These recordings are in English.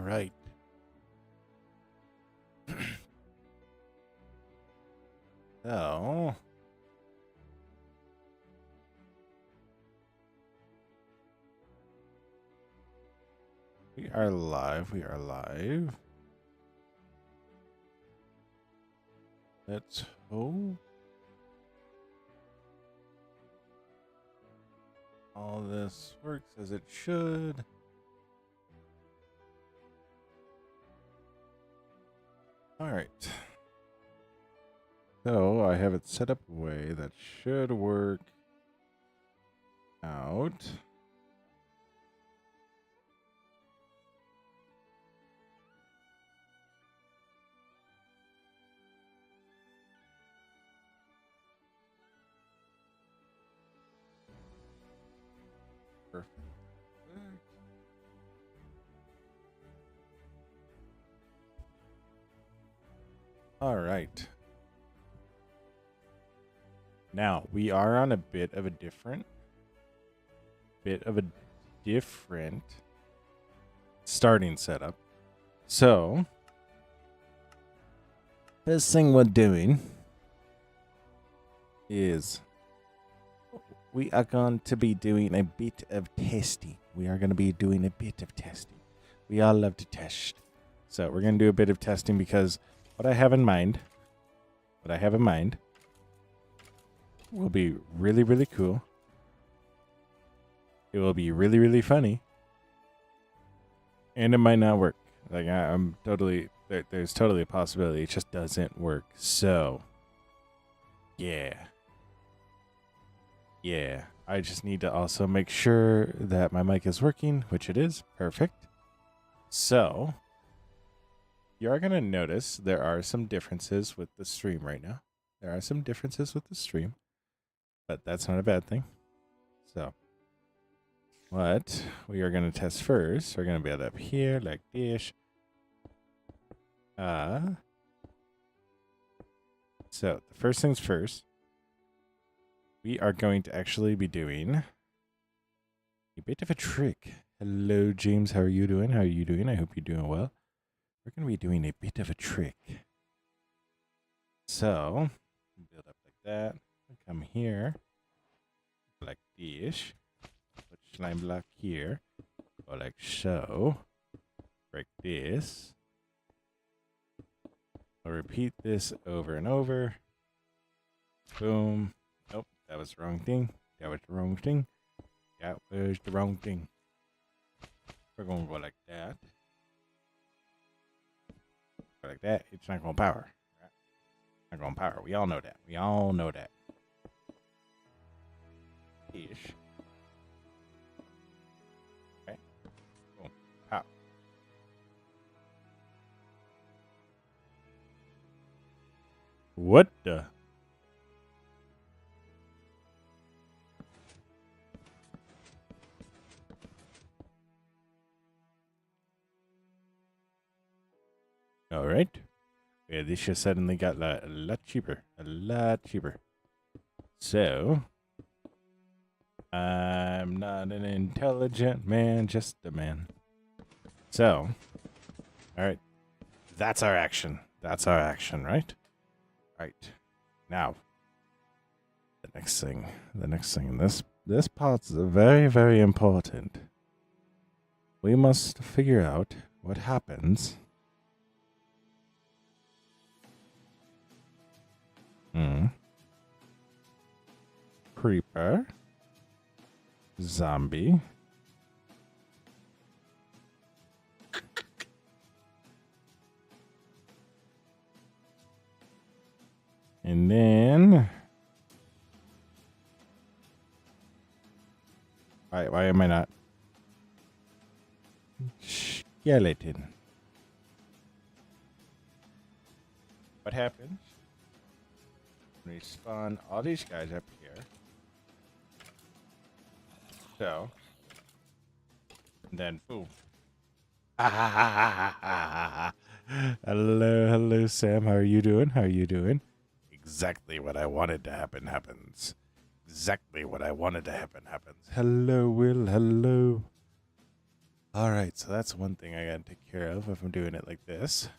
right. So, we are live. We are live. Let's hope all this works as it should. All right. So I have it set up a way that should work out. Perfect. All right. Now we are on a bit of a different starting setup. So, first thing we're doing is we are going to be doing a bit of testing. We are going to be doing a bit of testing. We all love to test. So we're going to do a bit of testing because what I have in mind will be really, really cool. It will be really, really funny. And it might not work. Like I'm totally, there's totally a possibility it just doesn't work. So, yeah. I just need to also make sure that my mic is working, which it is. Perfect. So, you are going to notice there are some differences with the stream right now. There are some differences with the stream, but that's not a bad thing. So, what we are going to test first, we're going to build up here like this. So, the first things first, we are going to actually be doing a bit of a trick. Hello, James. How are you doing? I hope you're doing well. We're going to be doing a bit of a trick. So, build up like that. Come here. Like this. Put slime block here. Go like so. Break this. I'll repeat this over and over. Boom. Nope, that was the wrong thing. That was the wrong thing. We're going to go like that. Go like that. It's not going to power. Right? Not going to power. We all know that. Ish. Okay. Boom. Pow. What the? All right. Yeah, this just suddenly got a lot cheaper. So, I'm not an intelligent man, just a man. So, all right. That's our action. Right? Right. Now, the next thing. This part's very, very important. We must figure out what happens. Creeper. Zombie. And then... Why am I not? Skeleton. What happens when we spawn all these guys up here? So, and then boom. Hello, Sam. How are you doing? Exactly what I wanted to happen happens. Hello, Will. Hello. All right, so that's one thing I gotta take care of if I'm doing it like this.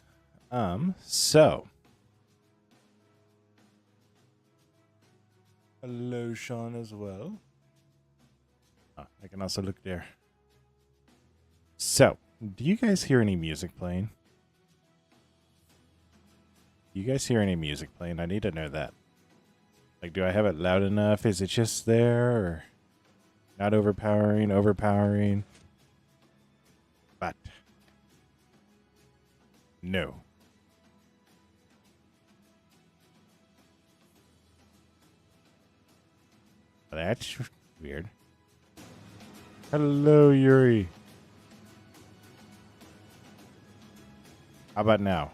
So hello, Sean, as well. Oh, I can also look there. So, do you guys hear any music playing? Do you guys hear any music playing? I need to know that. Like, do I have it loud enough? Is it just there, or not overpowering, overpowering? But no. That's weird. Hello, Yuri. How about now?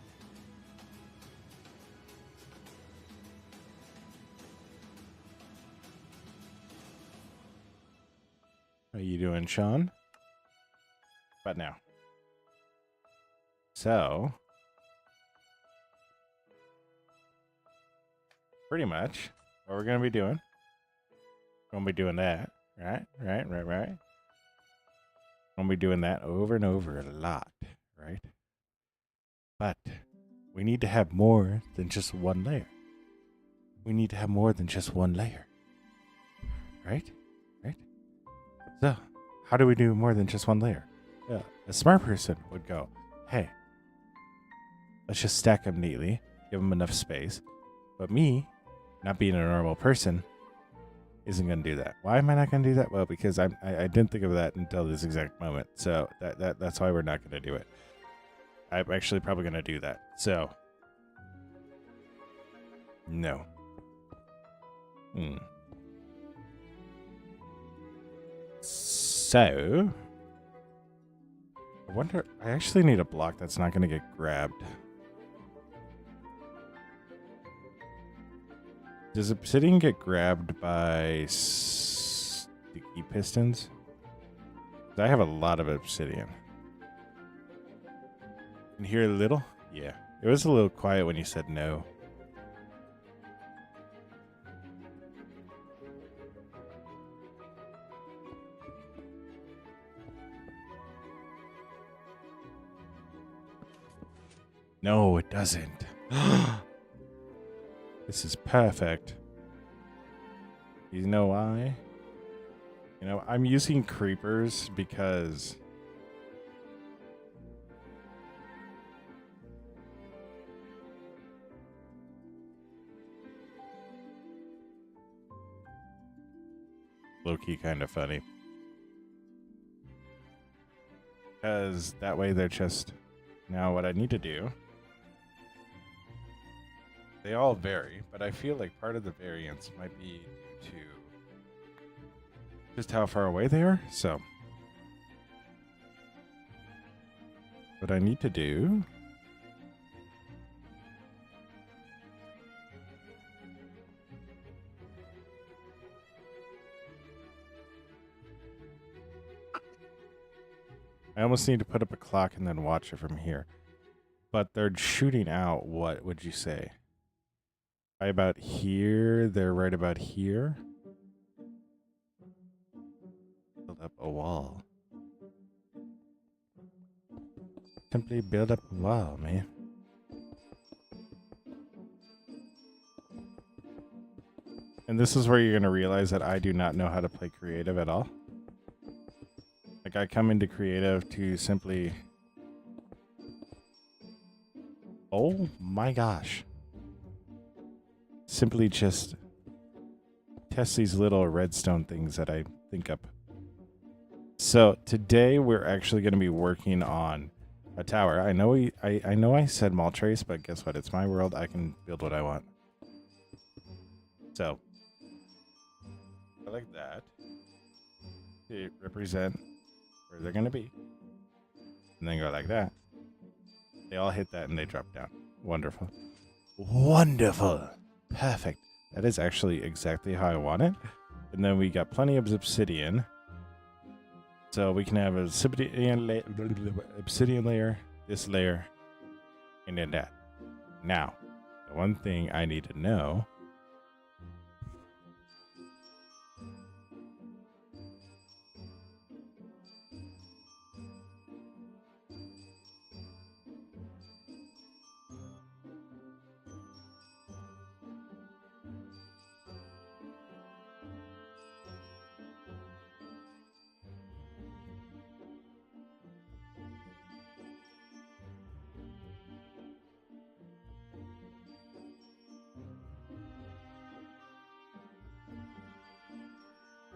How you doing, Sean? How about now? So, pretty much what we're going to be doing. We're going to be doing that. Right. We're going to be doing that over and over a lot. Right. But we need to have more than just one layer. We need to have more than just one layer. Right? Right? So, how do we do more than just one layer? A smart person would go, hey, let's just stack them neatly, give them enough space. But me, not being a normal person, isn't going to do that. Why am I not going to do that? Well, because I didn't think of that until this exact moment. So that's why we're not going to do it. I'm actually probably going to do that. So, no. So, I wonder, I actually need a block that's not going to get grabbed. Does obsidian get grabbed by sticky pistons? I have a lot of obsidian. Can you hear a little? Yeah. It was a little quiet when you said no. No, it doesn't. This is perfect. You know why? You know, I'm using creepers because low-key kind of funny. Because that way they're just... Now what I need to do... They all vary, but I feel like part of the variance might be due to just how far away they are. So, what I need to do... I almost need to put up a clock and then watch it from here. But they're shooting out, what would you say? Right about here, they're right about here. Build up a wall. Simply build up a wall, man. And this is where you're going to realize that I do not know how to play creative at all. Like, I come into creative to simply... Oh my gosh. Simply just test these little redstone things that I think up. So today we're actually going to be working on a tower. I know I know I said mall trace, but guess what? It's my world. I can build what I want. So I like that to represent where they're going to be, and then go like that. They all hit that and they drop down. Wonderful. Wonderful. Perfect. That is actually exactly how I want it. And then we got plenty of obsidian. So we can have an obsidian layer, this layer, and then that. Now, the one thing I need to know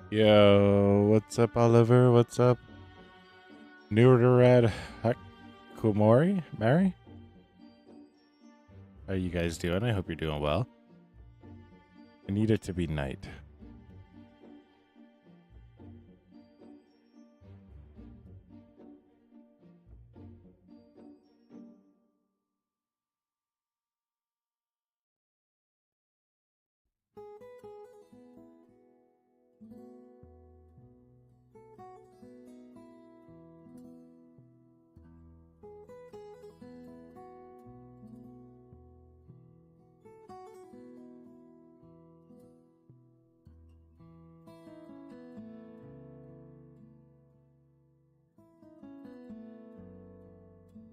Yo, what's up, Oliver? What's up? Nurad Hakumori? Mary? How are you guys doing? I hope you're doing well. I need it to be night.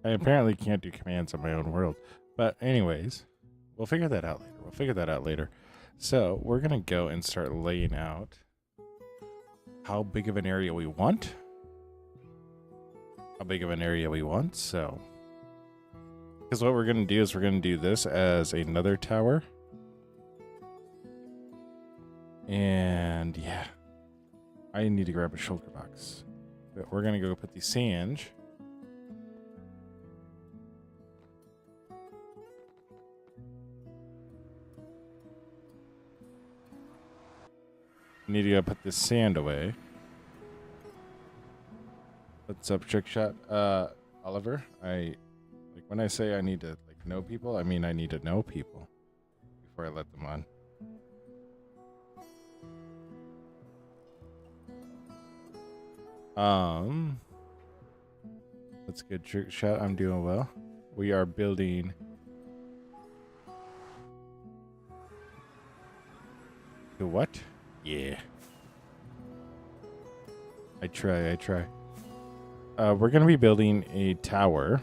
I apparently can't do commands on my own world. But anyways, we'll figure that out later. So we're going to go and start laying out how big of an area we want. So, because what we're going to do is we're going to do this as another tower. And yeah, I need to grab a shulker box. But we're going to go put the sand. Need to go put this sand away. What's up, trick shot? Oliver, when I say I need to know people, I mean I need to know people before I let them on. That's good, trick shot. I'm doing well. We are building. The what? Yeah. I try. We're going to be building a tower.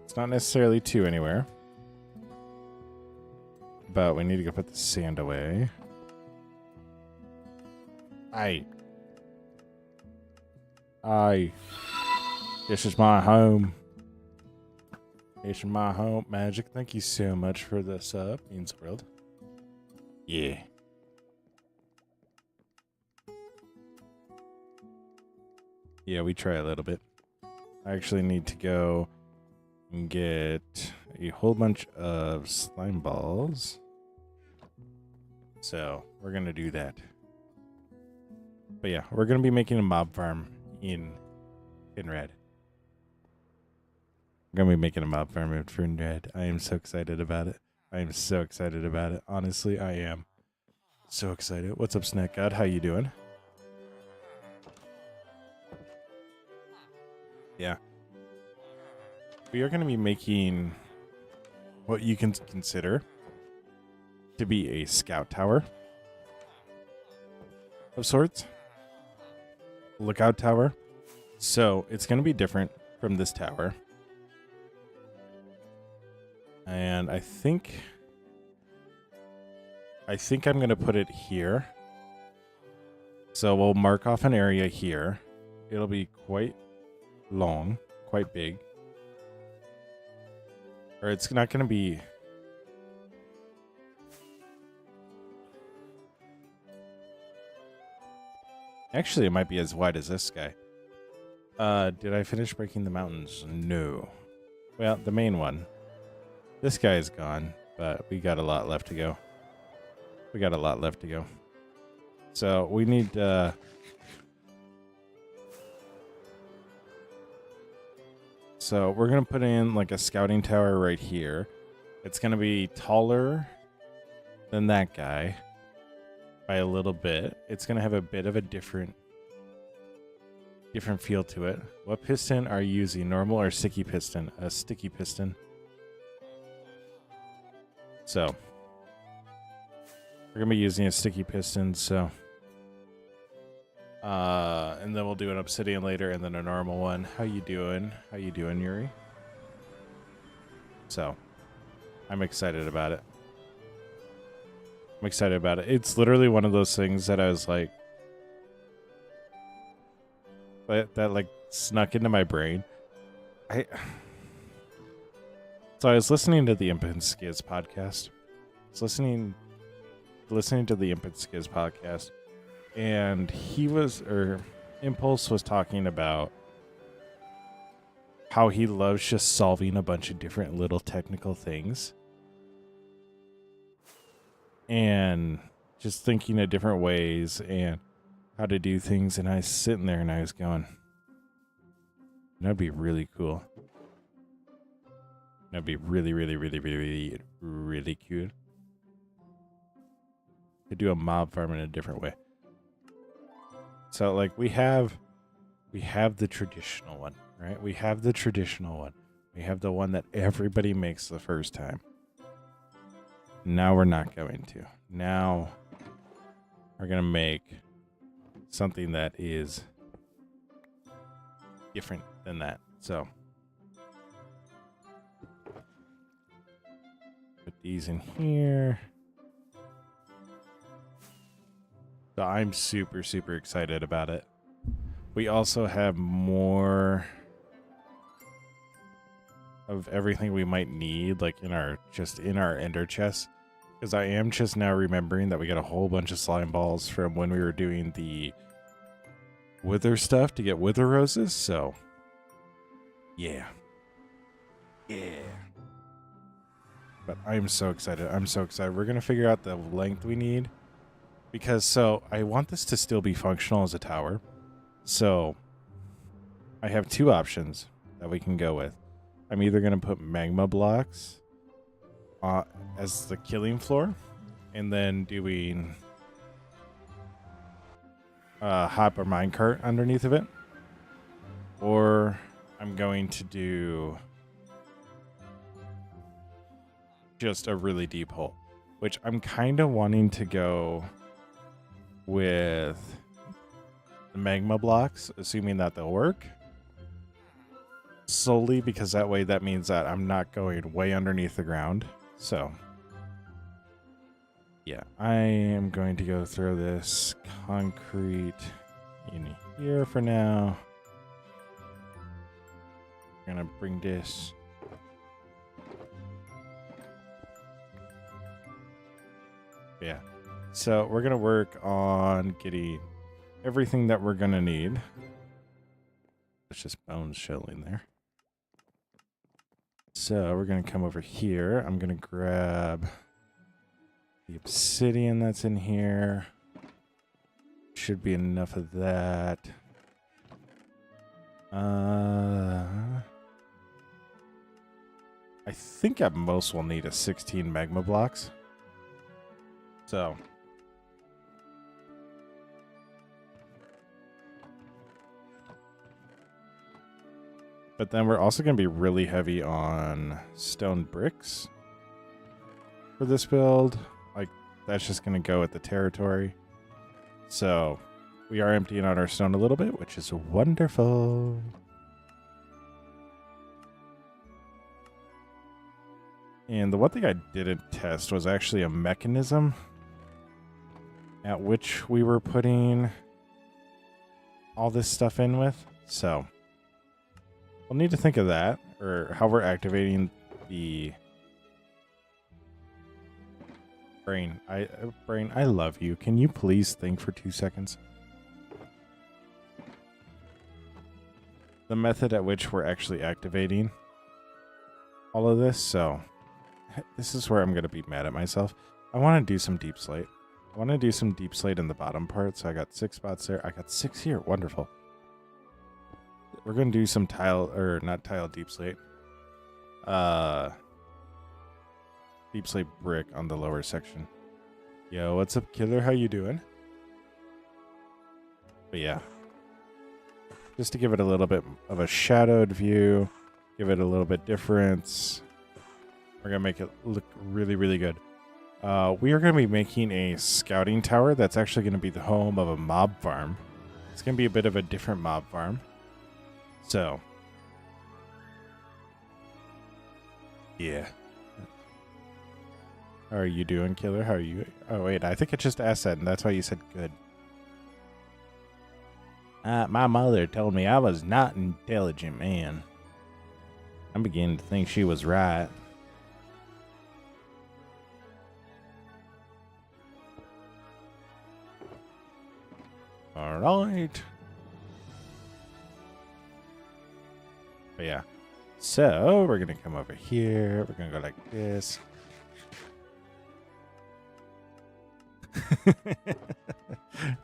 It's not necessarily two anywhere. But we need to go put the sand away. Aye. This is my home. Magic, thank you so much for the sub. Means the world. Yeah. Yeah, we try a little bit. I actually need to go and get a whole bunch of slime balls. So, we're going to do that. But yeah, we're going to be making a mob farm in Finred. We're going to be making a mob farm in Finred. I am so excited about it. Honestly, I am so excited. What's up, Snack God? How you doing? Yeah. We are going to be making what you can consider to be a scout tower of sorts. Lookout tower. So it's going to be different from this tower. And I think I'm going to put it here. So we'll mark off an area here. It'll be quite long, quite big. Or it's not going to be... Actually, it might be as wide as this guy. Did I finish breaking the mountains? No. Well, the main one. This guy is gone, but we got a lot left to go. So we need... So we're going to put in like a scouting tower right here. It's going to be taller than that guy by a little bit. It's going to have a bit of a different feel to it. What piston are you using? Normal or sticky piston? A sticky piston. So we're going to be using a sticky piston. So and then we'll do an obsidian later and then a normal one. How you doing, Yuri? So I'm excited about it. It's literally one of those things that I was like, that like snuck into my brain. So I was listening to the Imp and Skiz podcast. I was listening listening to the Input Skills podcast, and Impulse was talking about how he loves just solving a bunch of different little technical things and just thinking of different ways and how to do things. And I was sitting there and I was going, that'd be really cool. That'd be really, really, really, really, really, really cute to do a mob farm in a different way. So like we have the traditional one, right? We have the traditional one. We have the one that everybody makes the first time. Now we're not going to. Now we're going to make something that is different than that. So put these in here. So I'm super, super excited about it. We also have more of everything we might need, like in our ender chest. Because I am just now remembering that we got a whole bunch of slime balls from when we were doing the wither stuff to get wither roses. So, yeah. But I'm so excited. I'm so excited. We're going to figure out the length we need. Because, so, I want this to still be functional as a tower. So, I have two options that we can go with. I'm either going to put magma blocks as the killing floor, and then doing hop or minecart underneath of it. Or I'm going to do just a really deep hole, which I'm kind of wanting to go with the magma blocks, assuming that they'll work. Solely because that means that I'm not going way underneath the ground. So, yeah, I am going to go throw this concrete in here for now. I'm going to bring this. Yeah. So we're going to work on getting everything that we're going to need. It's just bones showing there. So we're going to come over here. I'm going to grab the obsidian that's in here. Should be enough of that. I think at most we'll need a 16 magma blocks. So but then we're also going to be really heavy on stone bricks for this build. Like, that's just going to go with the territory. So, we are emptying out our stone a little bit, which is wonderful. And the one thing I didn't test was actually a mechanism at which we were putting all this stuff in with. So, we'll need to think of that, or how we're activating the brain. Brain, I love you. Can you please think for 2 seconds? The method at which we're actually activating all of this. So this is where I'm going to be mad at myself. I want to do some deep slate. I want to do some deep slate in the bottom part. So I got 6 spots there. I got 6 here. Wonderful. We're going to do some tile, or not tile, deep slate. Deep slate brick on the lower section. Yo, what's up, killer? How you doing? But yeah. Just to give it a little bit of a shadowed view. Give it a little bit difference. We're going to make it look really, really good. We are going to be making a scouting tower that's actually going to be the home of a mob farm. It's going to be a bit of a different mob farm. So, yeah. How are you doing, killer? How are you? Oh, wait, I think I just asked that, and that's why you said good. My mother told me I was not an intelligent man. I'm beginning to think she was right. All right. But yeah. So we're going to come over here. We're going to go like this.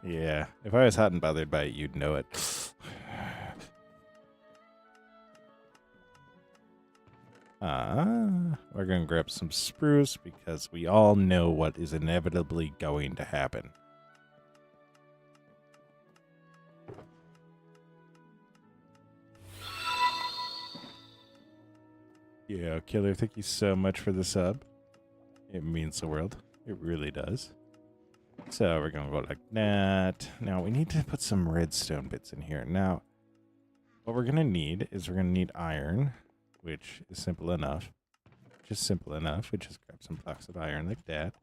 Yeah. If I was hot and bothered by it, you'd know it. We're going to grab some spruce because we all know what is inevitably going to happen. Yeah, Killer, thank you so much for the sub. It means the world. It really does. So we're going to go like that. Now we need to put some redstone bits in here. Now, what we're going to need is we're going to need iron, which is simple enough. Just simple enough. We just grab some blocks of iron like that.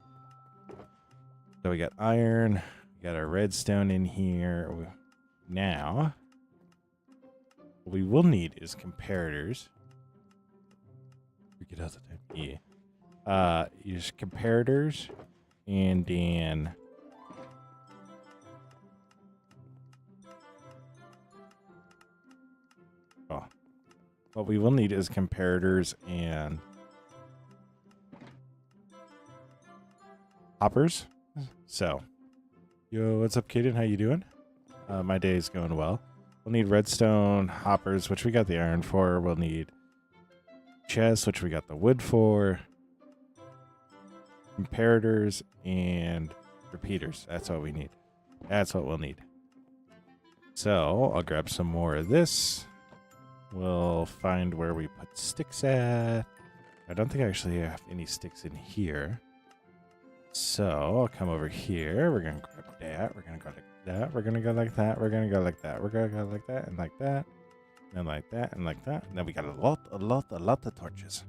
So we got iron. We got our redstone in here. Now, what we will need is comparators. We get out the time. Yeah. Use comparators and then what we will need is comparators and hoppers. So, yo, what's up, Kaden? How you doing? My day is going well. We'll need redstone, hoppers, which we got the iron for. We'll need chests, which we got the wood for. Comparators and repeaters. That's what we need. That's what we'll need. So, I'll grab some more of this. We'll find where we put sticks at. I don't think I actually have any sticks in here. So I'll come over here. We're going to grab that. We're going to go like that. We're going to go like that. We're going to go like that. We're going to go like that and like that. And like that and like that. And then we got a lot of torches.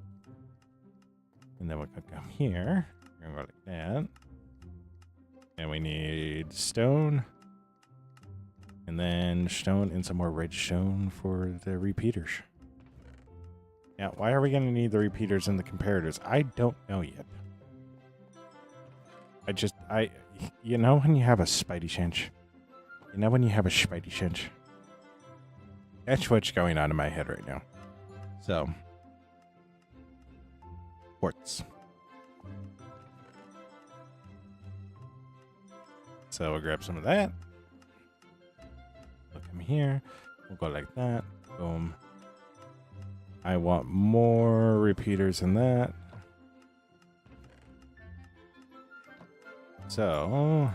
And then we're going to come here. We're going to go like that. And we need stone. And then stone and some more redstone for the repeaters. Now, why are we going to need the repeaters and the comparators? I don't know yet. You know when you have a spidey sense? You know when you have a spidey sense? That's what's going on in my head right now. So, quartz. So we'll grab some of that. We'll come here. We'll go like that. Boom. I want more repeaters than that. So,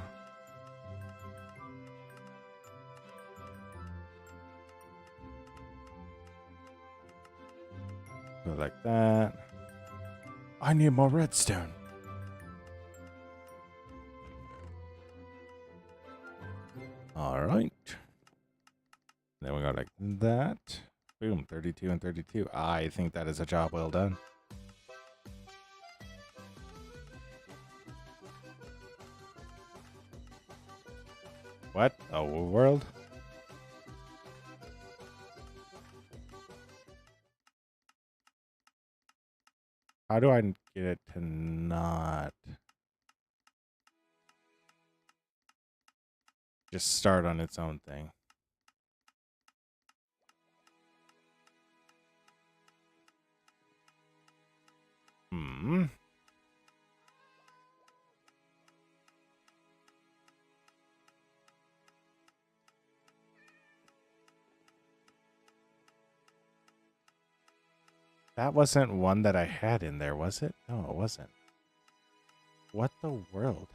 go like that. I need more redstone. All right. Then we go like that. Boom, 32 and 32. I think that is a job well done. What? A world? How do I get it to not just start on its own thing? That wasn't one that I had in there, was it? No, it wasn't. What the world?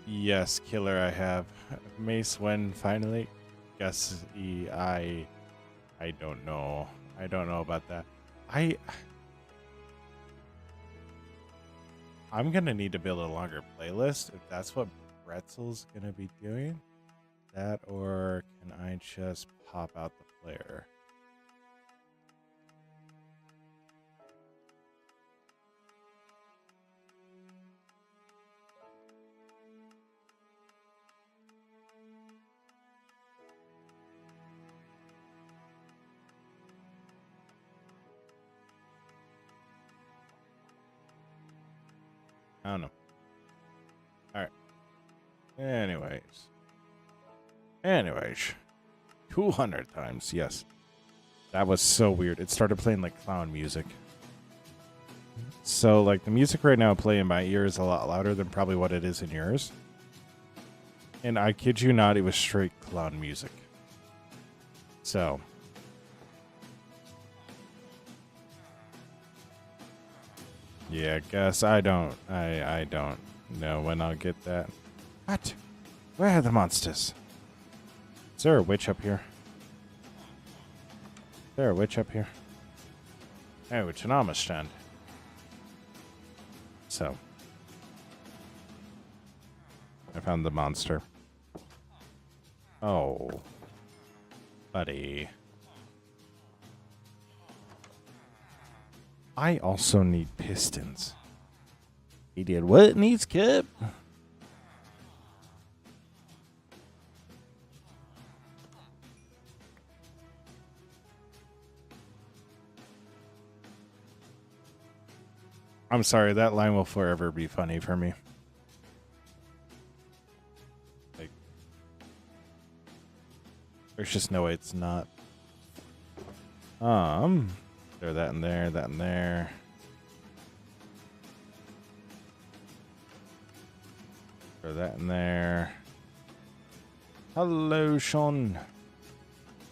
Yes, killer, I have. Mace when finally? Guess I don't know. I don't know about that. I'm gonna need to build a longer playlist if that's what Bretzel's gonna be doing. That, or can I just pop out the player? I don't know. All right. Anyways. 200 times, yes. That was so weird. It started playing like clown music. So, like, the music right now playing in my ear is a lot louder than probably what it is in yours. And I kid you not, it was straight clown music. So. Yeah, guess I don't know when I'll get that. What? Where are the monsters? Is there a witch up here? Is there a witch up here? Oh, it's an armor stand. So. I found the monster. Oh. Buddy. I also need pistons. He did what needs kept? I'm sorry, that line will forever be funny for me. Like, there's just no way it's not. Throw that in there, that in there. Throw that in there. Hello, Sean.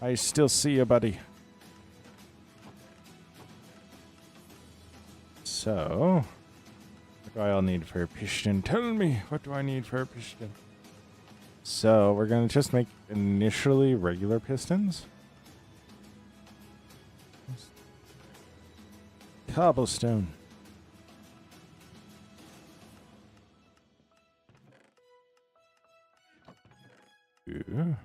I still see you, buddy. So, what do I all need for a piston? Tell me, what do I need for a piston? So, we're going to just make initially regular pistons. Cobblestone. Ooh.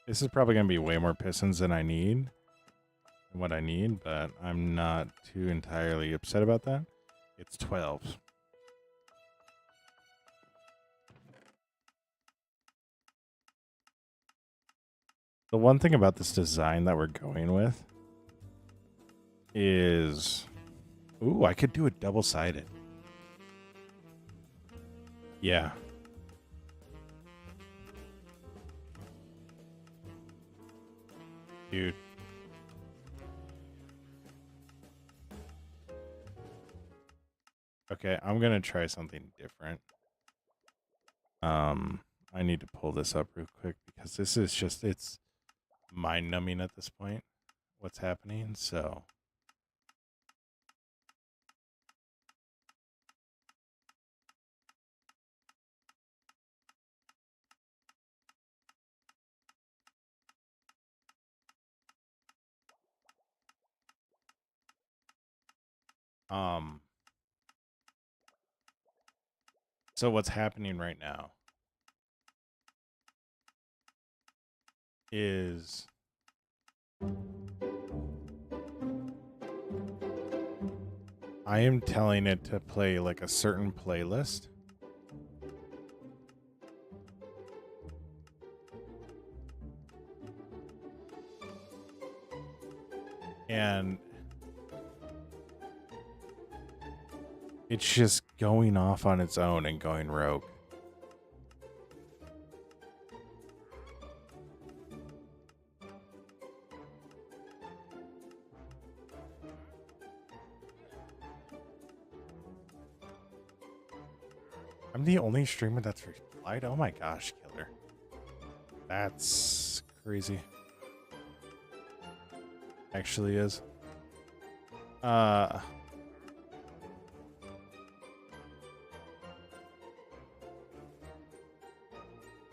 This is probably going to be way more pistons than I need. What I need, but I'm not too entirely upset about that. It's 12. The one thing about this design that we're going with is... Ooh, I could do it double-sided. Yeah. Dude. Okay, I'm gonna try something different. I need to pull this up real quick because this is just, it's mind-numbing at this point, what's happening, so... So what's happening right now is I am telling it to play like a certain playlist. And it's just going off on its own and going rogue. I'm the only streamer that's replied? Oh my gosh, killer. That's crazy. Actually is.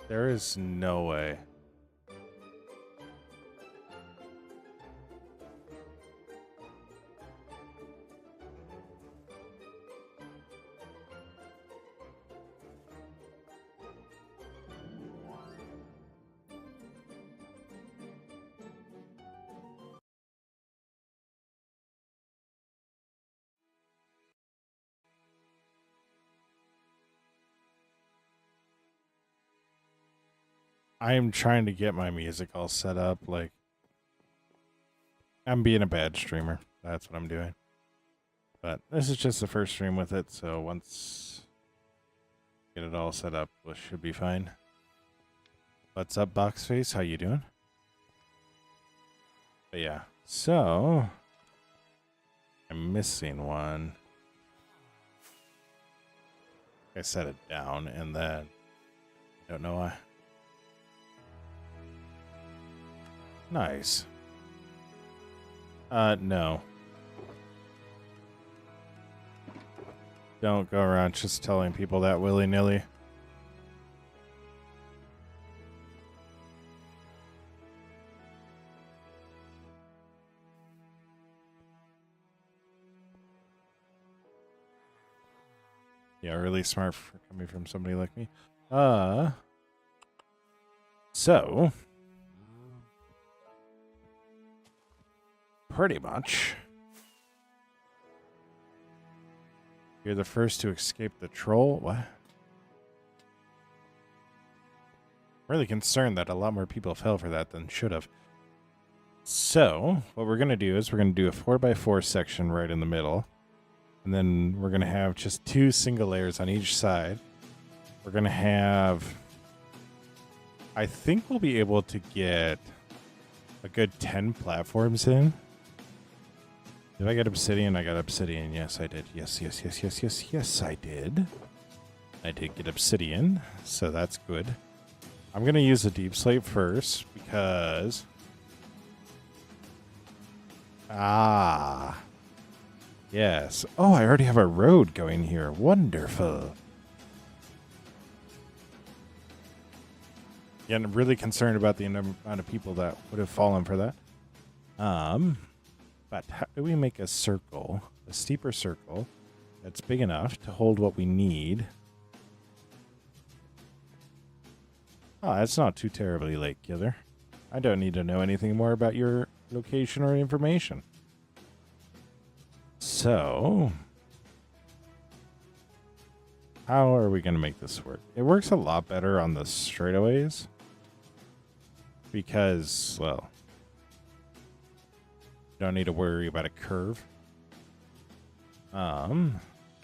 There is no way. I am trying to get my music all set up. Like, I'm being a bad streamer. That's what I'm doing. But this is just the first stream with it, so once get it all set up, we should be fine. What's up, Boxface? How you doing? But yeah, so I'm missing one. I set it down and then I don't know why. Nice. No. Don't go around just telling people that willy-nilly. Yeah, really smart for coming from somebody like me. So pretty much you're the first to escape the troll. What? I'm really concerned that a lot more people fell for that than should have. So what we're going to do is we're going to do a 4x4 section right in the middle. And then we're going to have just 2 single layers on each side. We're going to have... I think we'll be able to get a good 10 platforms in. Did I get obsidian? I got obsidian. Yes, I did. Yes, I did. I did get obsidian, so that's good. I'm going to use a deep slate first because... Yes. Oh, I already have a road going here. Wonderful. Yeah, I'm really concerned about the amount of people that would have fallen for that. But how do we make a circle, a steeper circle, that's big enough to hold what we need? Oh, that's not too terribly late, Killer. I don't need to know anything more about your location or information. So, how are we going to make this work? It works a lot better on the straightaways because, well, you don't need to worry about a curve. But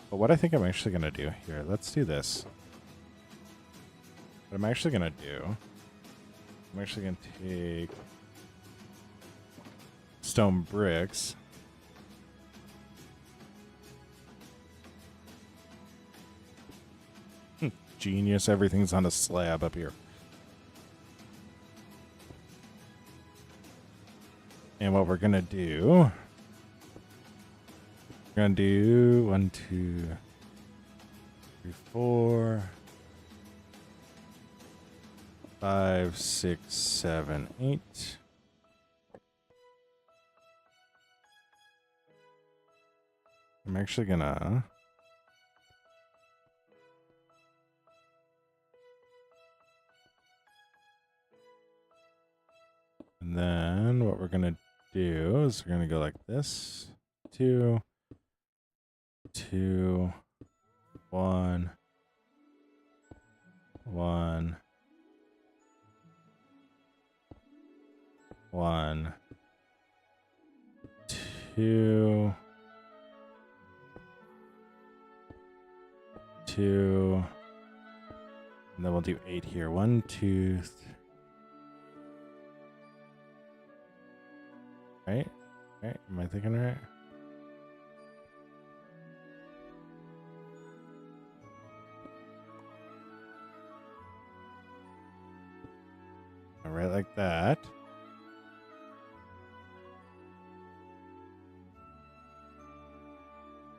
what I think I'm actually going to do here, let's do this. What I'm actually going to do, I'm actually going to take stone bricks. Genius, everything's on a slab up here. And what we're gonna do, we're gonna do 1, 2, 3, 4, 5, 6, 7, 8. I'm actually gonna and then what we're gonna do is we're gonna go like this. 2, 2, 1, 1, 1, 2, 2, and then we'll do 8 here. 1, 2, 3. Right? Right? Am I thinking right? All right, like that.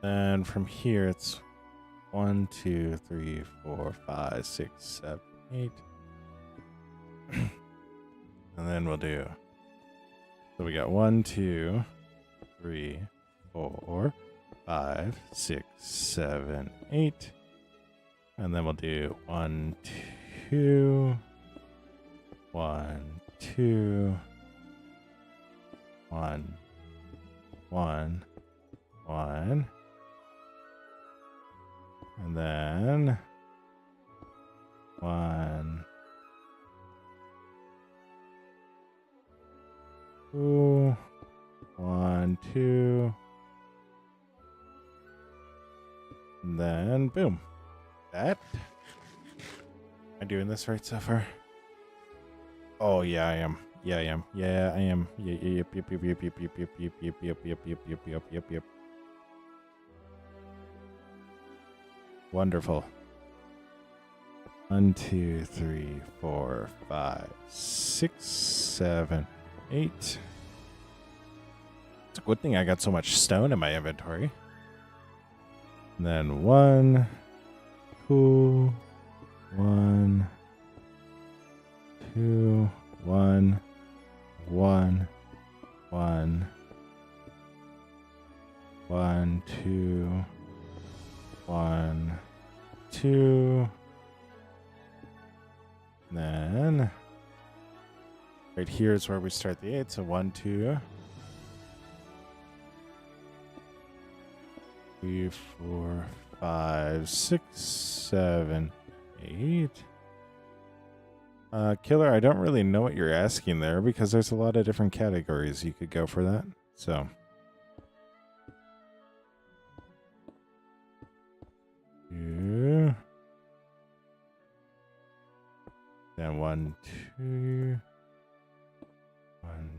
Then from here, it's 1, 2, 3, 4, 5, 6, 7, 8. And then we'll do. So we got 1, 2, 3, 4, 5, 6, 7, 8. And then we'll do 1, 2, 1, 2, 1, 1, 1. And then 1, 2, 1, 2, And then, boom. That. Am I doing this right so far? Oh, yeah, I am. Yeah, I am. Yeah, I am. Yep. Wonderful. 1, 2, 3, 4, 5, 6, 7, 8. It's a good thing I got so much stone in my inventory. And then 1, 2, 1, 2, 1, 1, 1, 1, 2, 1, 2. And then right here is where we start the 8. So 1, 2, 3, 4, 5, 6, 7, 8. Killer, I don't really know what you're asking there because there's a lot of different categories you could go for that. So. Two. Then 1, 2. 1,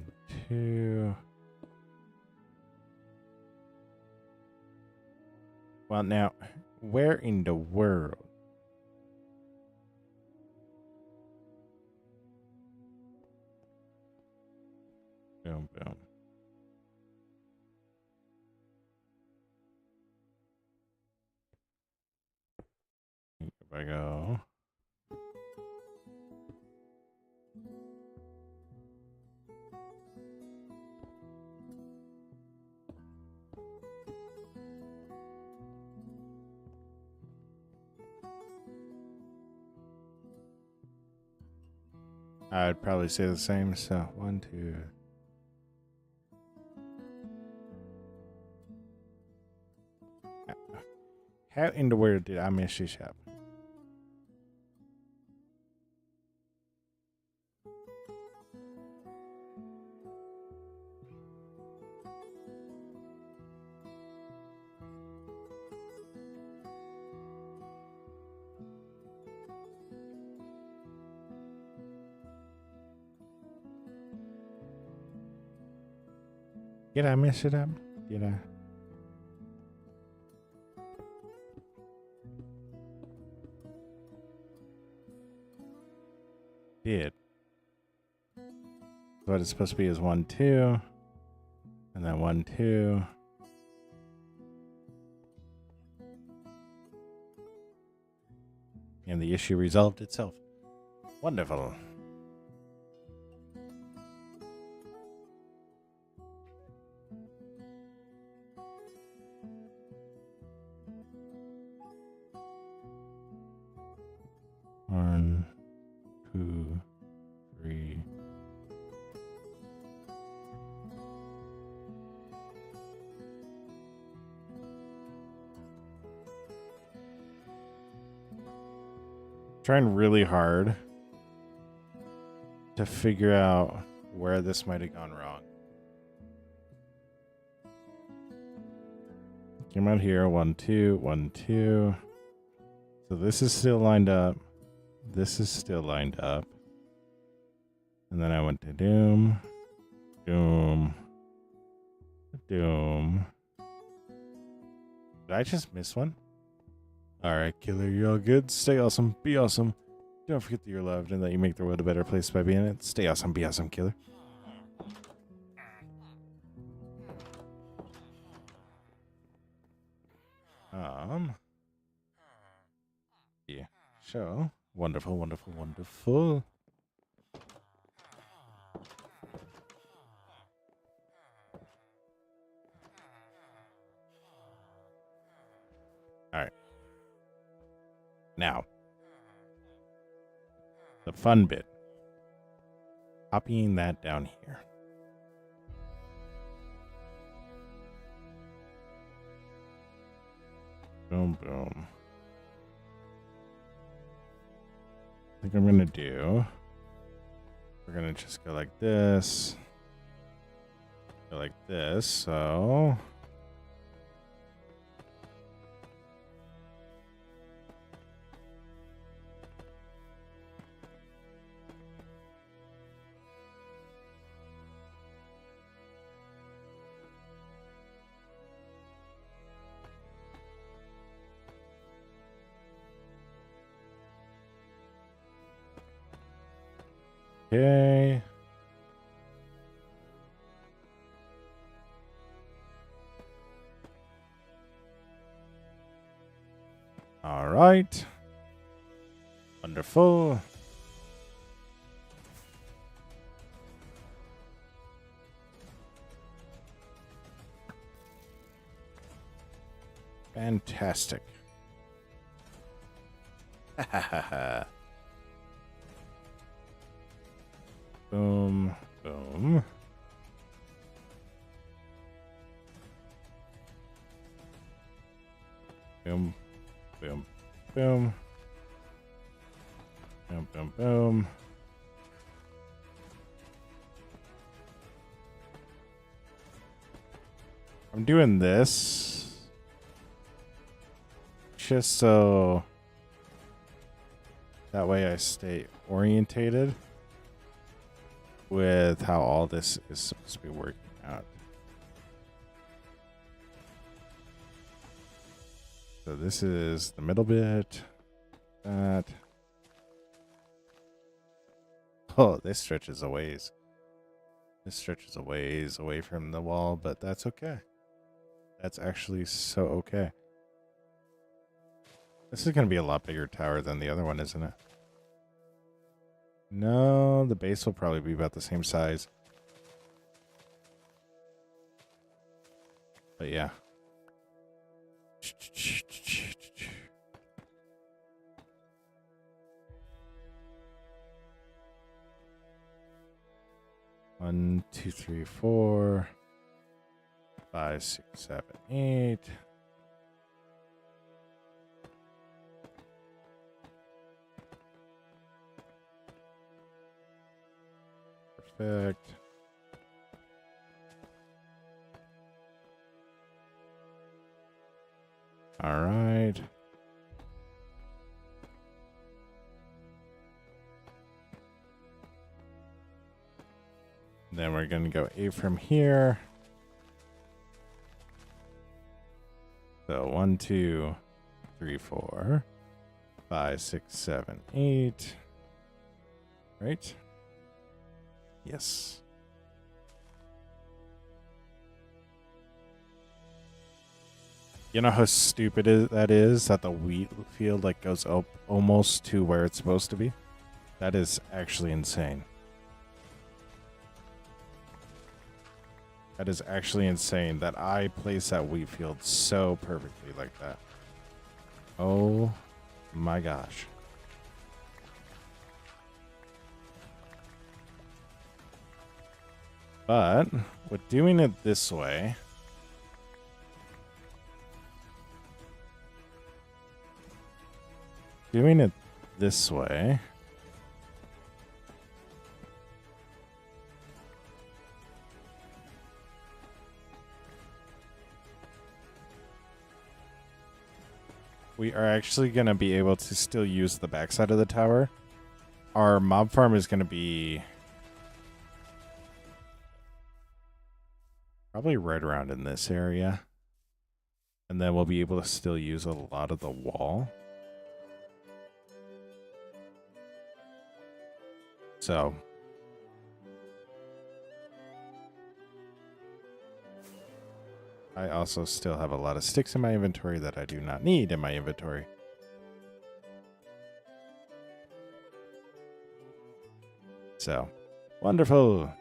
2. Well, now, where in the world? Boom, boom. If I go. I'd probably say the same. So 1, 2. How in the world did I miss this up? Did I mess it up? Did I? Did. What it's supposed to be is 1, 2. And then 1, 2. And the issue resolved itself. Wonderful. One, 2, 3. Trying really hard to figure out where this might have gone wrong. Came out here, 1, 2, 1, 2. So this is still lined up. This is still lined up. And then I went to doom, doom, doom. Did I just miss one? Alright, killer, you're all good. Stay awesome. Be awesome. Don't forget that you're loved and that you make the world a better place by being it. Stay awesome. Be awesome, killer. Yeah. So, wonderful, wonderful, wonderful. Alright. Now, the fun bit. Copying that down here. Boom, boom. I think I'm going to do... We're going to just go like this. Go like this, so... Okay. All right. Wonderful. Fantastic. Boom. Boom. Boom. Boom. Boom. Boom. Boom. Boom. I'm doing this just so that way I stay orientated with how all this is supposed to be working out. So this is the middle bit. That. Oh, this stretches a ways. This stretches a ways away from the wall, but that's okay. That's actually so okay. This is going to be a lot bigger tower than the other one, isn't it? No, the base will probably be about the same size. But yeah. One, two, three, 4, 5, 6, 7, 8. Perfect. All right. Then we're going to go 8 from here. So 1, 2, 3, 4, 5, 6, 7, 8. Right? Yes. You know how stupid that is? That the wheat field like goes up almost to where it's supposed to be? That is actually insane. That is actually insane that I place that wheat field so perfectly like that. Oh my gosh. But with doing it this way, we are actually going to be able to still use the backside of the tower. Our mob farm is going to be probably right around in this area. And then we'll be able to still use a lot of the wall. So I also still have a lot of sticks in my inventory that I do not need in my inventory. So, wonderful.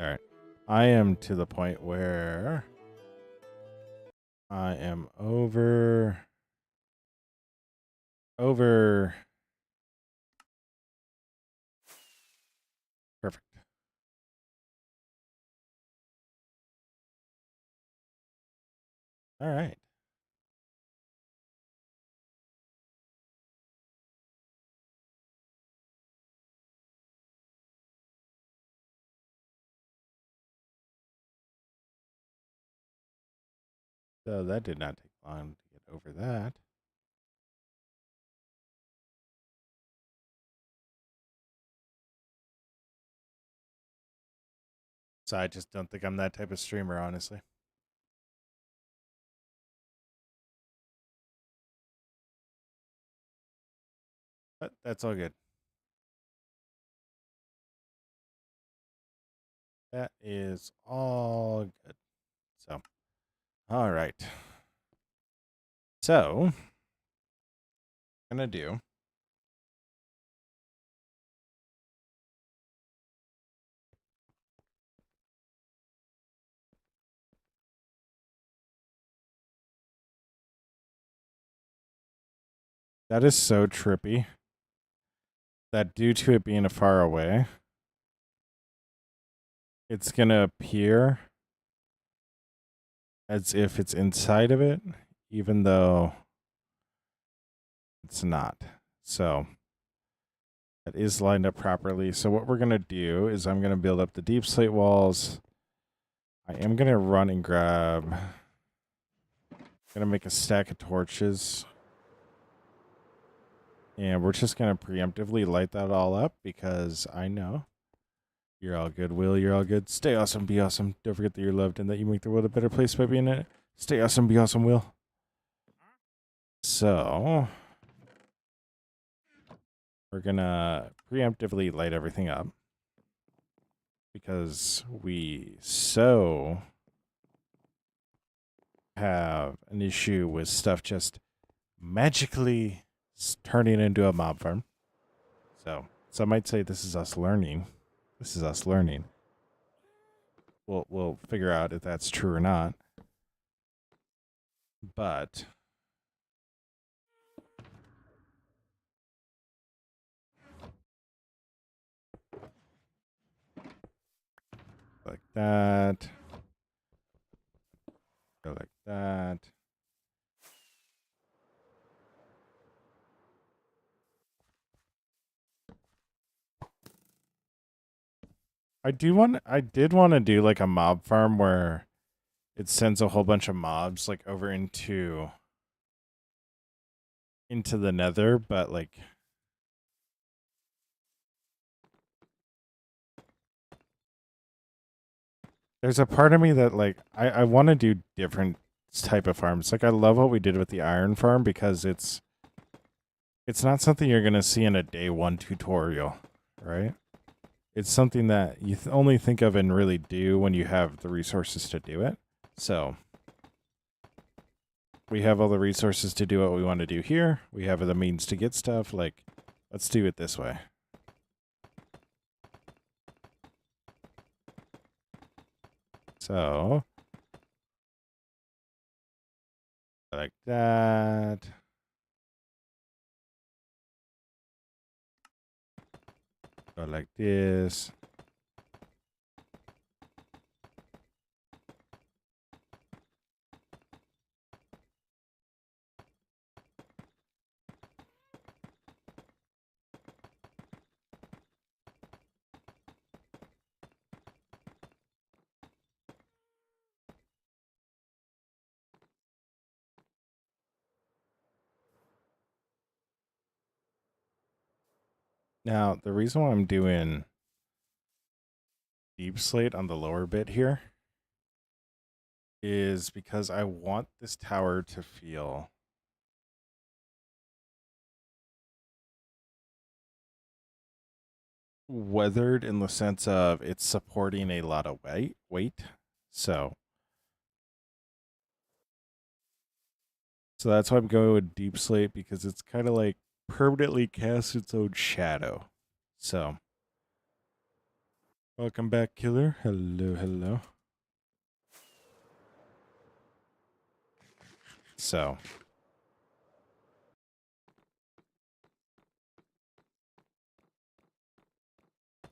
All right. I am to the point where I am over. Perfect. All right. So that did not take long to get over that. So I just don't think I'm that type of streamer, honestly. But that's all good. That is all good. So, all right. So, I'm going to do that is so trippy that due to it being a far away, it's going to appear as if it's inside of it, even though it's not. So that is lined up properly. So what we're going to do is I'm going to build up the deep slate walls. I am going to run and grab. Going to make a stack of torches. And we're just going to preemptively light that all up because I know you're all good, Will. You're all good. Stay awesome. Be awesome. Don't forget that you're loved and that you make the world a better place by being in it. Stay awesome. Be awesome, Will. So we're going to preemptively light everything up because we so have an issue with stuff just magically turning into a mob farm. So some might say this is us learning. This is us learning. We'll figure out if that's true or not. But like that. Go like that. I did want to do like a mob farm where it sends a whole bunch of mobs like over into the nether, but like there's a part of me that like I want to do different type of farms. Like I love what we did with the iron farm because it's not something you're going to see in a day one tutorial, right? It's something that you only think of and really do when you have the resources to do it. So we have all the resources to do what we want to do here. We have the means to get stuff. Like, let's do it this way. So, like that. Go like this. Now, the reason why I'm doing deep slate on the lower bit here is because I want this tower to feel weathered in the sense of it's supporting a lot of weight. So that's why I'm going with deep slate because it's kind of like permanently casts its own shadow. So welcome back, killer. Hello, hello. So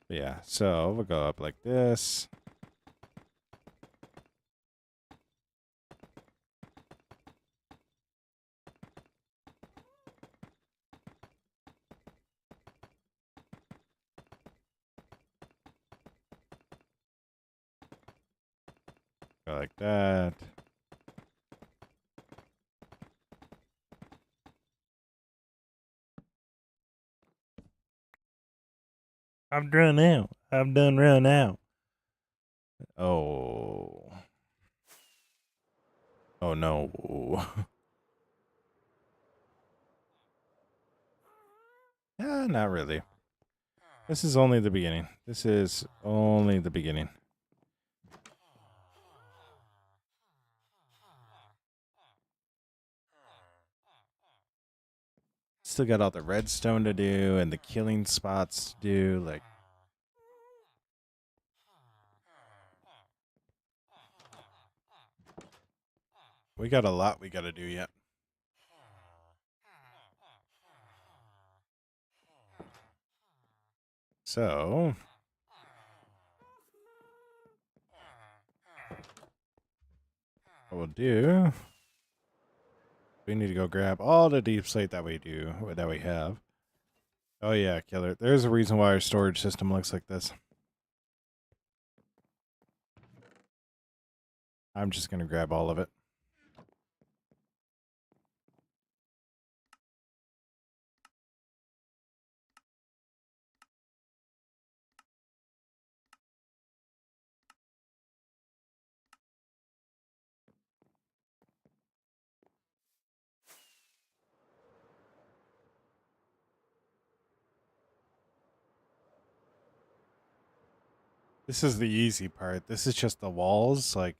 yeah, so we'll go up like this. Go like that. I'm done now. I'm done run out. Oh. Oh no. Not really. This is only the beginning. This is only the beginning. Still got all the redstone to do and the killing spots to do. Like, we got a lot we got to do yet. So, what we'll do, we need to go grab all the deep slate that we have. Oh yeah, killer. There's a reason why our storage system looks like this. I'm just gonna grab all of it. This is the easy part. This is just the walls, like.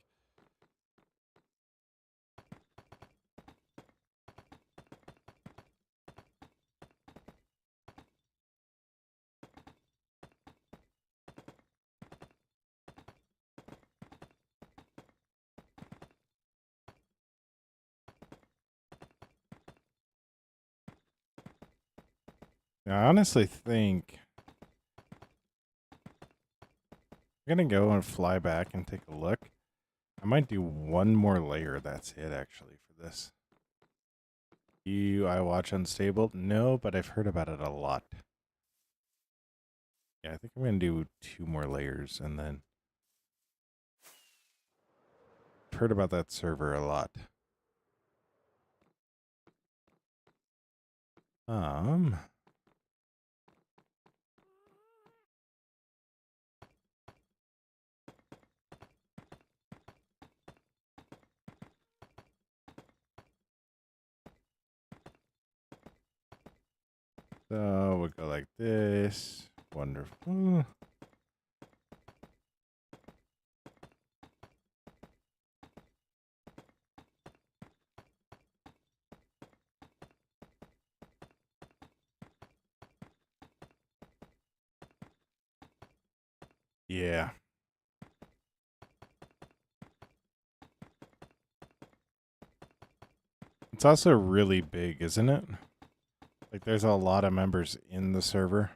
I honestly think I'm gonna go and fly back and take a look. I might do one more layer. That's it, actually, for this. I watch Unstable? No, but I've heard about it a lot. Yeah, I think I'm gonna do 2 more layers, and then I've heard about that server a lot. So we'll go like this. Wonderful. Yeah. It's also really big, isn't it? Like, there's a lot of members in the server.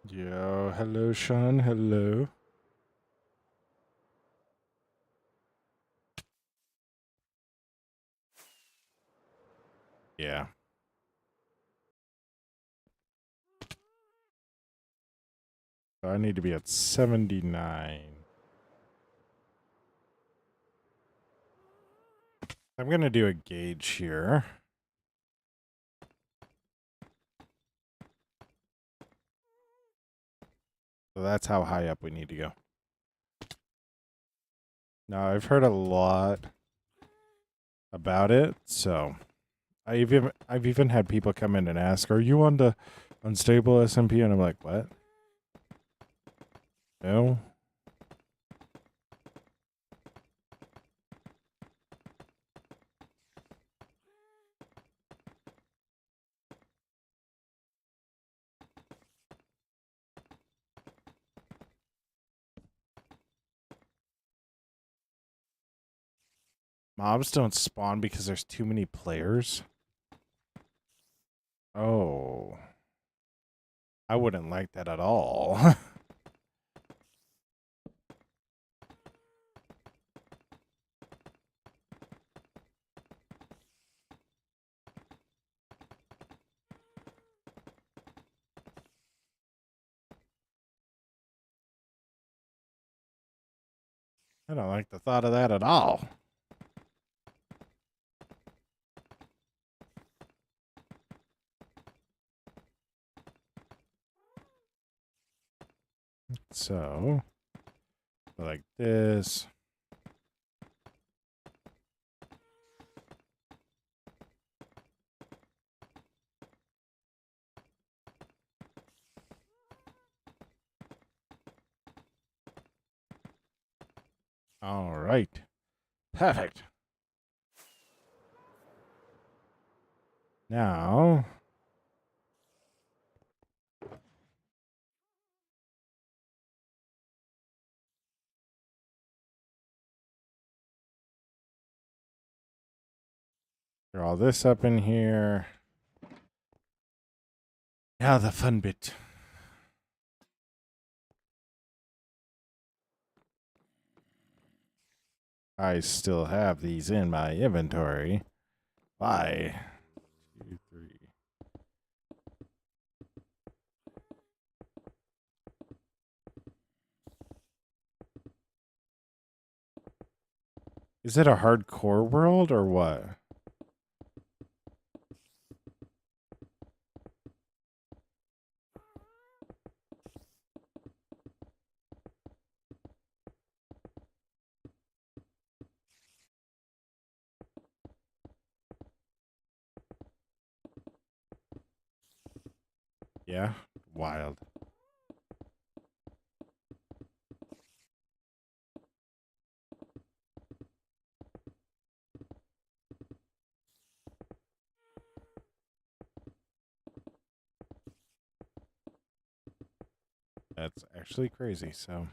Yo, hello, Sean. Hello. Yeah. So I need to be at 79. I'm going to do a gauge here. So that's how high up we need to go. Now, I've heard a lot about it, so I've even had people come in and ask, "Are you on the unstable SMP?" And I'm like, "What? No." Mobs don't spawn because there's too many players. Oh. I wouldn't like that at all. I don't like the thought of that at all. So, like this. All right. Perfect. Now, throw all this up in here. Now the fun bit. I still have these in my inventory. Bye. 2, 3. Is it a hardcore world or what? Yeah? Wild. That's actually crazy, so.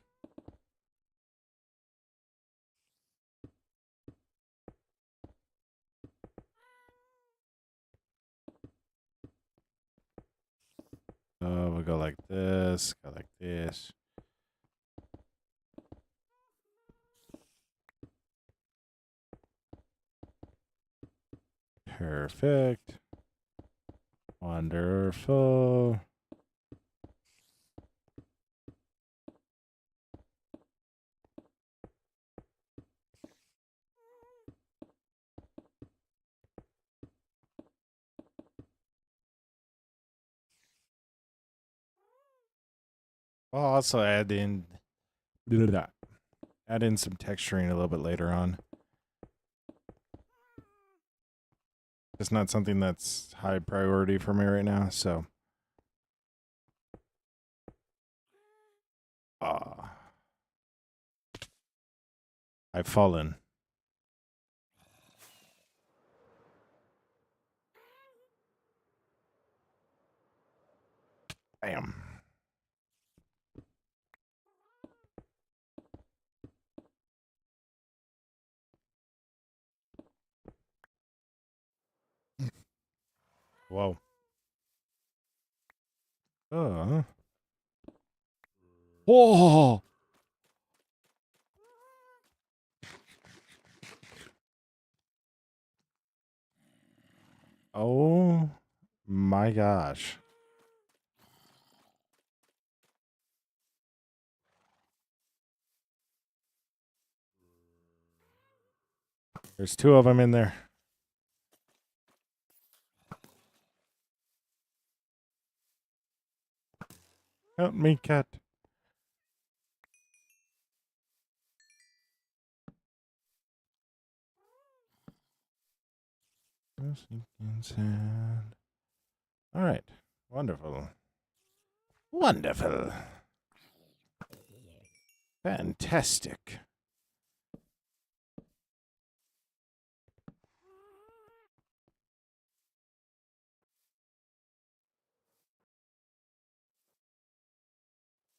We'll go like this, go like this. Perfect. Wonderful. I'll also add in add in some texturing a little bit later on. It's not something that's high priority for me right now, so. I've fallen. Bam. Whoa. Whoa. Oh my gosh. There's 2 of them in there. Help me, cat. All right. Wonderful. Wonderful. Fantastic.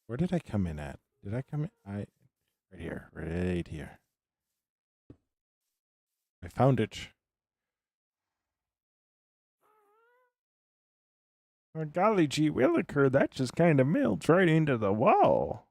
Where did I come in at? Did I come in? Right here. Right here. I found it. Oh, golly gee williker, that just kind of melts right into the wall.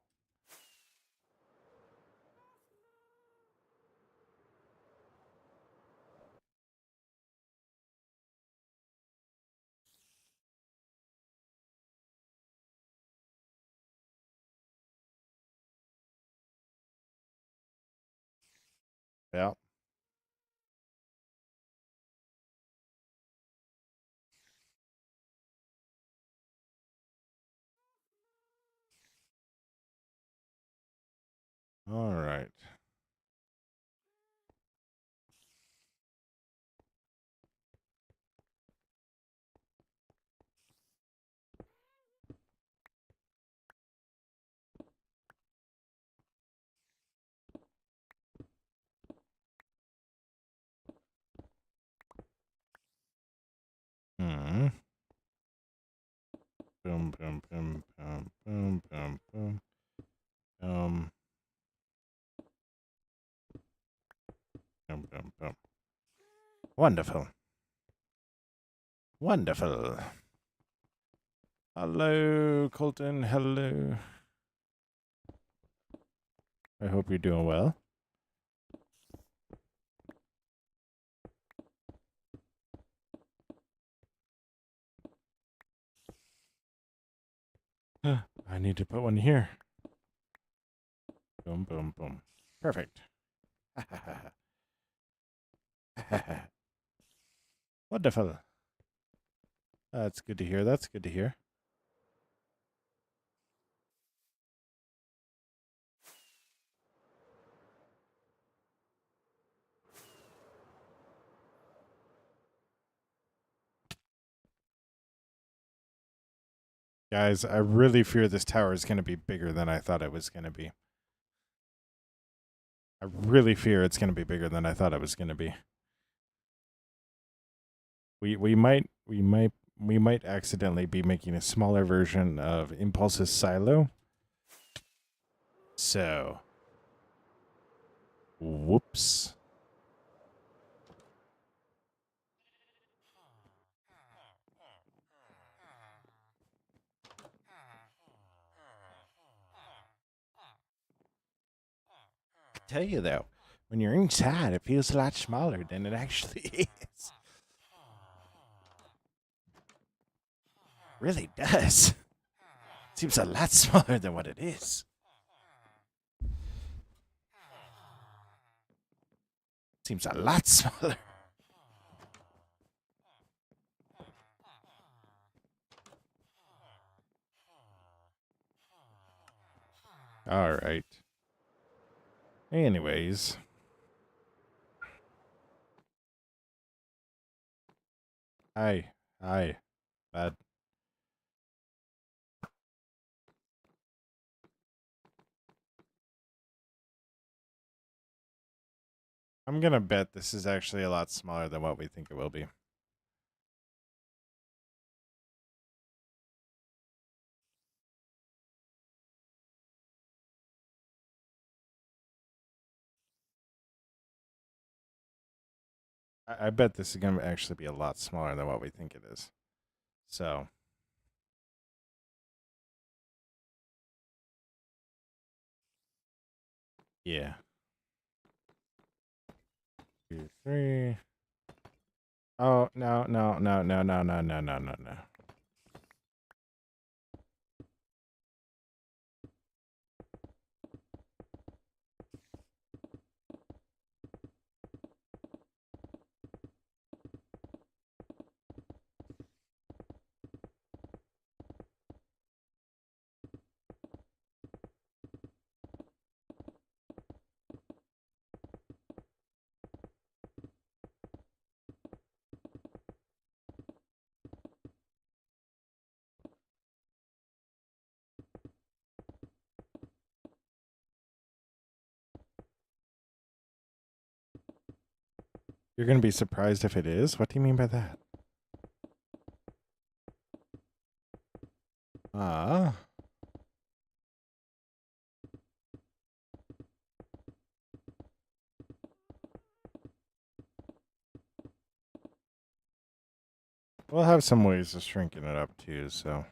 Yeah. All right. boom, boom, boom, boom, boom, boom, boom. Boom, boom, boom. Wonderful. Wonderful. Hello, Colton. Hello. I hope you're doing well. I need to put one here. Boom, boom, boom. Perfect. Wonderful. That's good to hear. That's good to hear. Guys, I really fear this tower is going to be bigger than I thought it was going to be. I really fear it's going to be bigger than I thought it was going to be. We might accidentally be making a smaller version of Impulse's silo. So, whoops. I tell you though, when you're inside, it feels a lot smaller than it actually is. Really does. Seems a lot smaller than what it is. Seems a lot smaller. All right. Anyways. Hi. Bad. I'm going to bet this is actually a lot smaller than what we think it will be. I bet this is going to actually be a lot smaller than what we think it is. So. Yeah. 2, 3. Oh, no. You're going to be surprised if it is? What do you mean by that? Ah. We'll have some ways of shrinking it up too, so.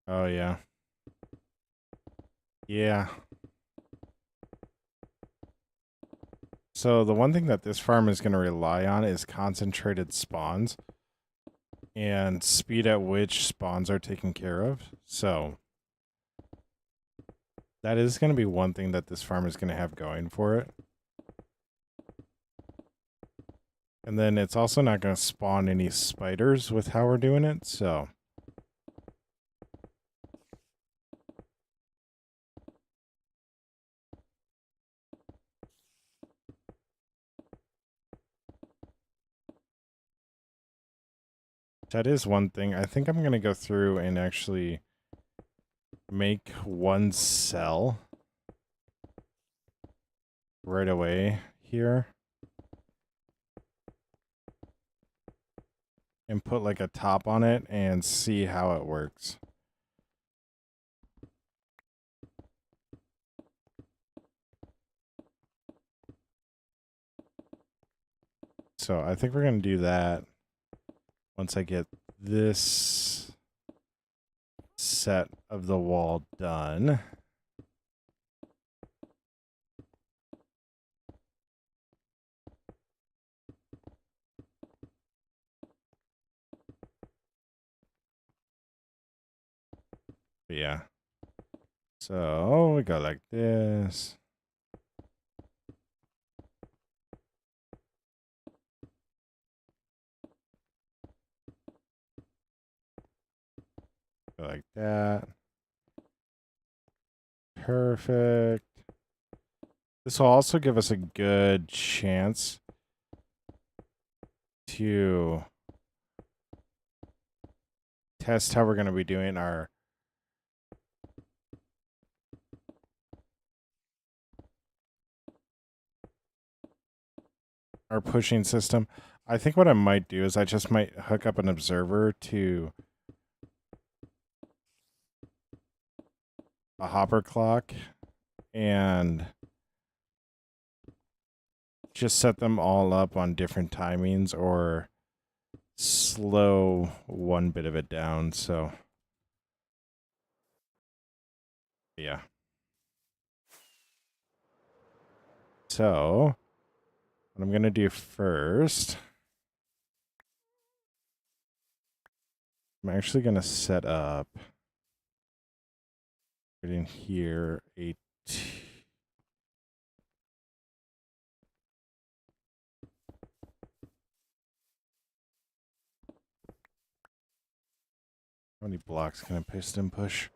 Oh, yeah. Yeah. So the one thing that this farm is going to rely on is concentrated spawns and speed at which spawns are taken care of. So that is going to be one thing that this farm is going to have going for it. And then it's also not going to spawn any spiders with how we're doing it, so. That is one thing. I think I'm going to go through and actually make one cell right away here. And put like a top on it and see how it works. So I think we're going to do that once I get this set of the wall done. But yeah. So we go like this. Go like that. Perfect. This will also give us a good chance to test how we're going to be doing our pushing system. I think what I might do is I just might hook up an observer to a hopper clock and just set them all up on different timings or slow one bit of it down. So yeah. So what I'm going to do first, I'm actually going to set up right in here a how many blocks can I piston push?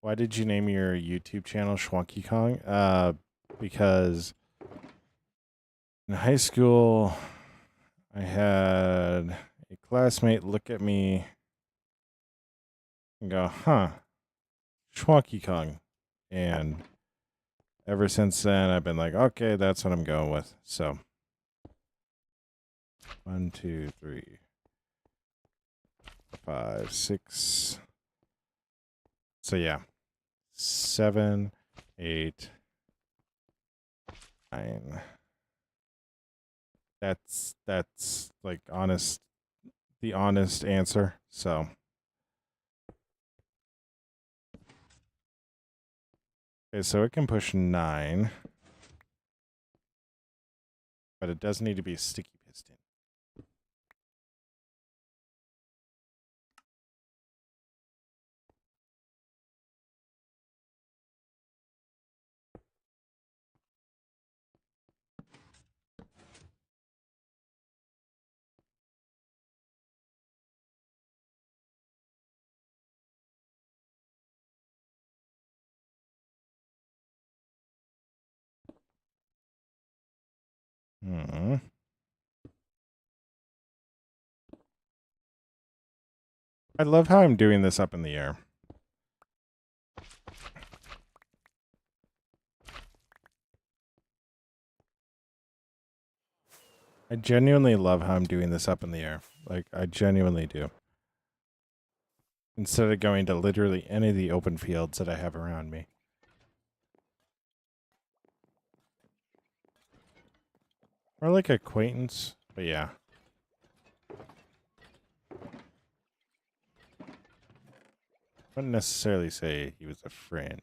Why did you name your YouTube channel Schwonky Kong? Because in high school, I had a classmate look at me and go, huh, Schwonky Kong. And ever since then, I've been like, okay, that's what I'm going with. So 1, 2, 3, 5, 6. So yeah, 7, 8, 9. That's like the honest answer. So okay, so it can push 9, but it does need to be a sticky piston. Hmm. I love how I'm doing this up in the air. I genuinely love how I'm doing this up in the air. Like, I genuinely do. Instead of going to literally any of the open fields that I have around me. Or like acquaintance, but yeah. Wouldn't necessarily say he was a friend.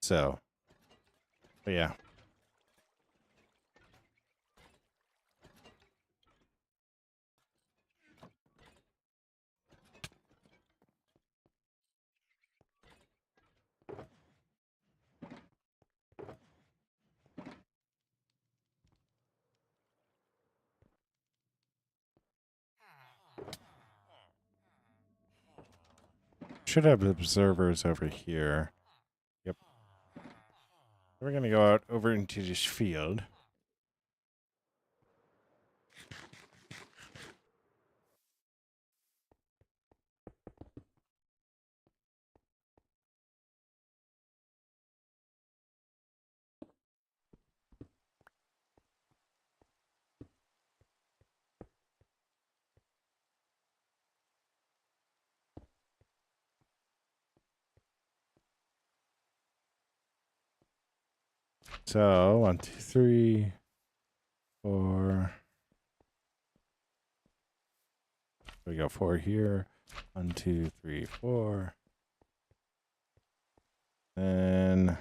So, but yeah. Should have observers over here. Yep. We're going to go out over into this field. So 1, 2, 3, 4. We go 4 here. 1, 2, 3, 4. Then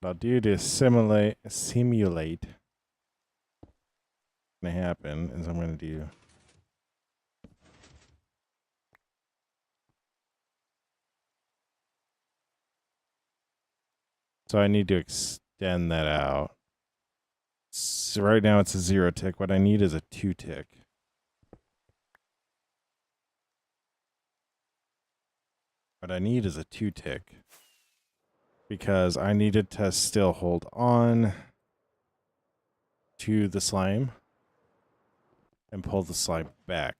what I'll do to simulate going to happen is I'm going to do so I need to extend that out. So right now it's a 0 tick. What I need is a 2 tick. What I need is a 2 tick because I needed to still hold on to the slime and pull the slime back.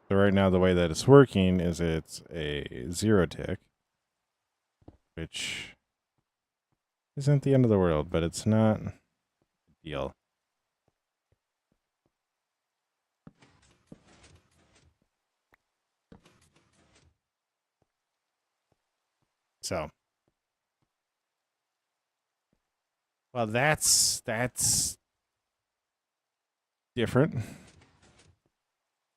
So right now the way that it's working is it's a 0 tick, which isn't the end of the world, but it's not a deal. So, well, that's different.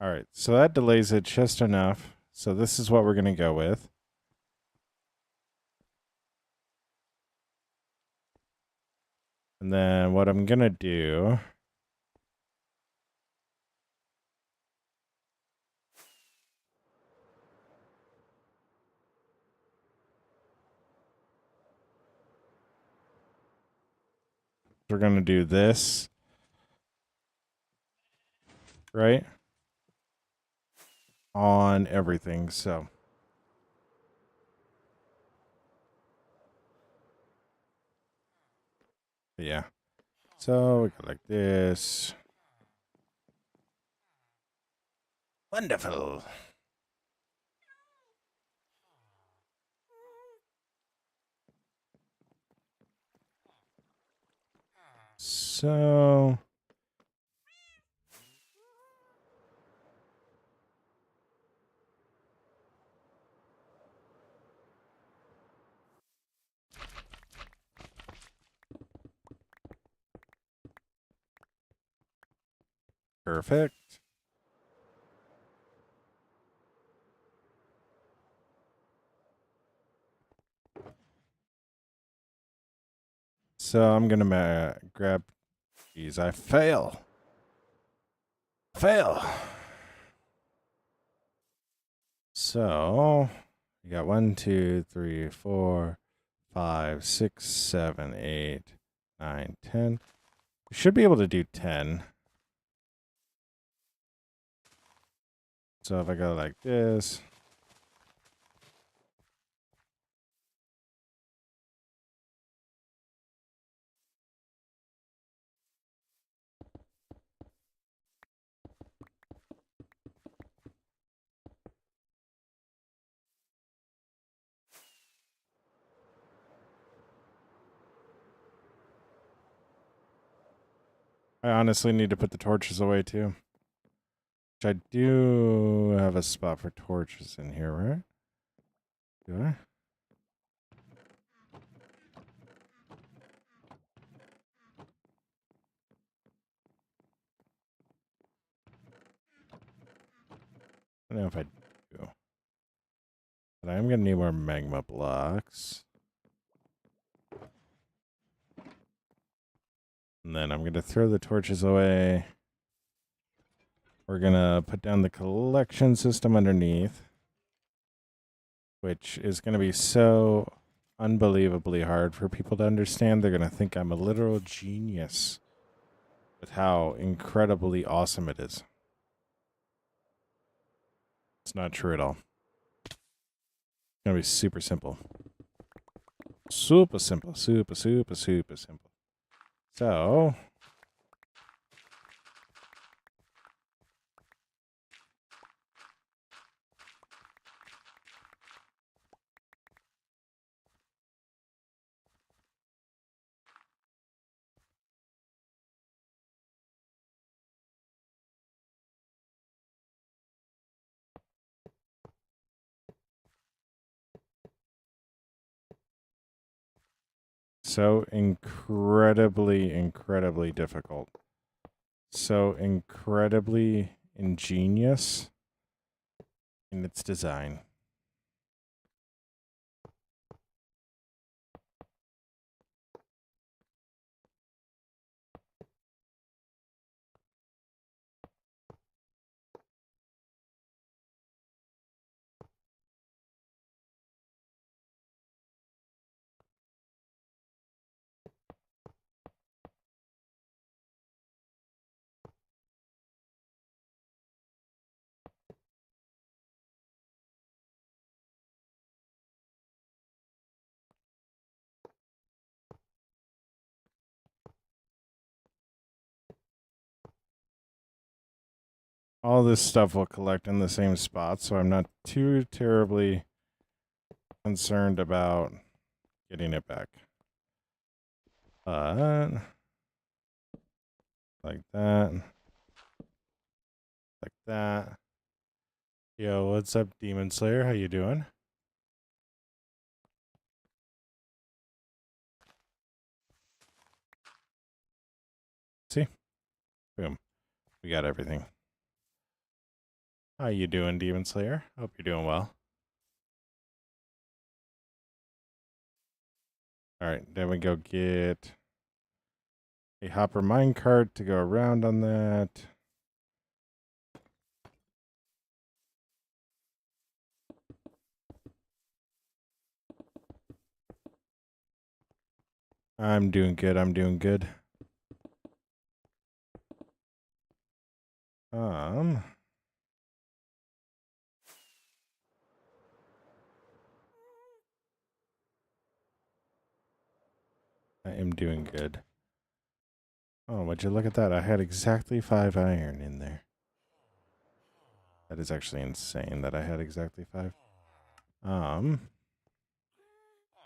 All right, so that delays it just enough. So this is what we're going to go with. And then what I'm going to do we're going to do this, right? On everything. So yeah. So we go like this. Wonderful. So perfect. So I'm going to grab these. I fail. So you got 1, 2, 3, 4, 5, 6, 7, 8, 9, 10. We should be able to do 10. So if I go like this. I honestly need to put the torches away too. Which I do have a spot for torches in here, right? Do I? I don't know if I do. But I am going to need more magma blocks. And then I'm going to throw the torches away. We're going to put down the collection system underneath, which is going to be so unbelievably hard for people to understand. They're going to think I'm a literal genius with how incredibly awesome it is. It's not true at all. It's going to be super simple. Super simple. Super simple. So, so incredibly difficult. So incredibly ingenious in its design. All this stuff will collect in the same spot, so I'm not too terribly concerned about getting it back. Like that. Like that. Yo, what's up, Demon Slayer? How you doing? See? Boom. We got everything. How you doing, Demon Slayer? Hope you're doing well. Alright, then we go get a hopper minecart to go around on that. I'm doing good. I am doing good. Oh, would you look at that? I had exactly 5 iron in there. That is actually insane that I had exactly 5.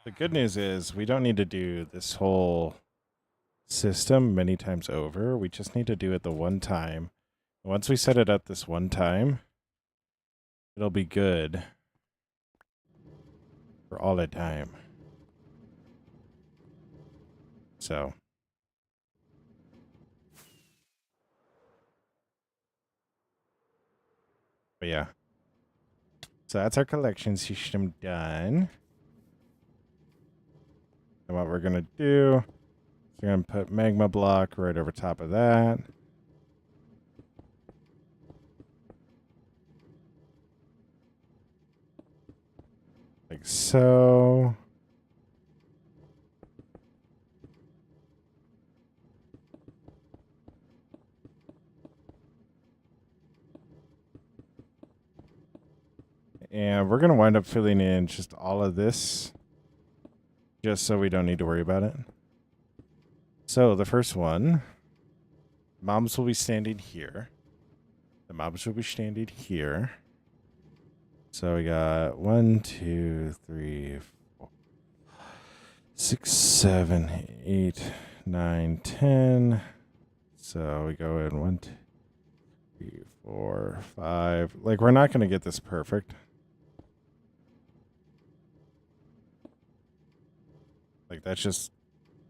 The good news is we don't need to do this whole system many times over. We just need to do it the one time. Once we set it up this one time, it'll be good for all the time. So, but yeah. So that's our collection system done. And what we're going to do is we're going to put magma block right over top of that. Like so. And we're going to wind up filling in just all of this just so we don't need to worry about it. So the first one, mobs will be standing here. The mobs will be standing here. So we got 1, 2, 3, 4, 6, 7, 8, 9, 10. So we go in 1, 2, 3, 4, 5. Like, we're not going to get this perfect. Like, that's just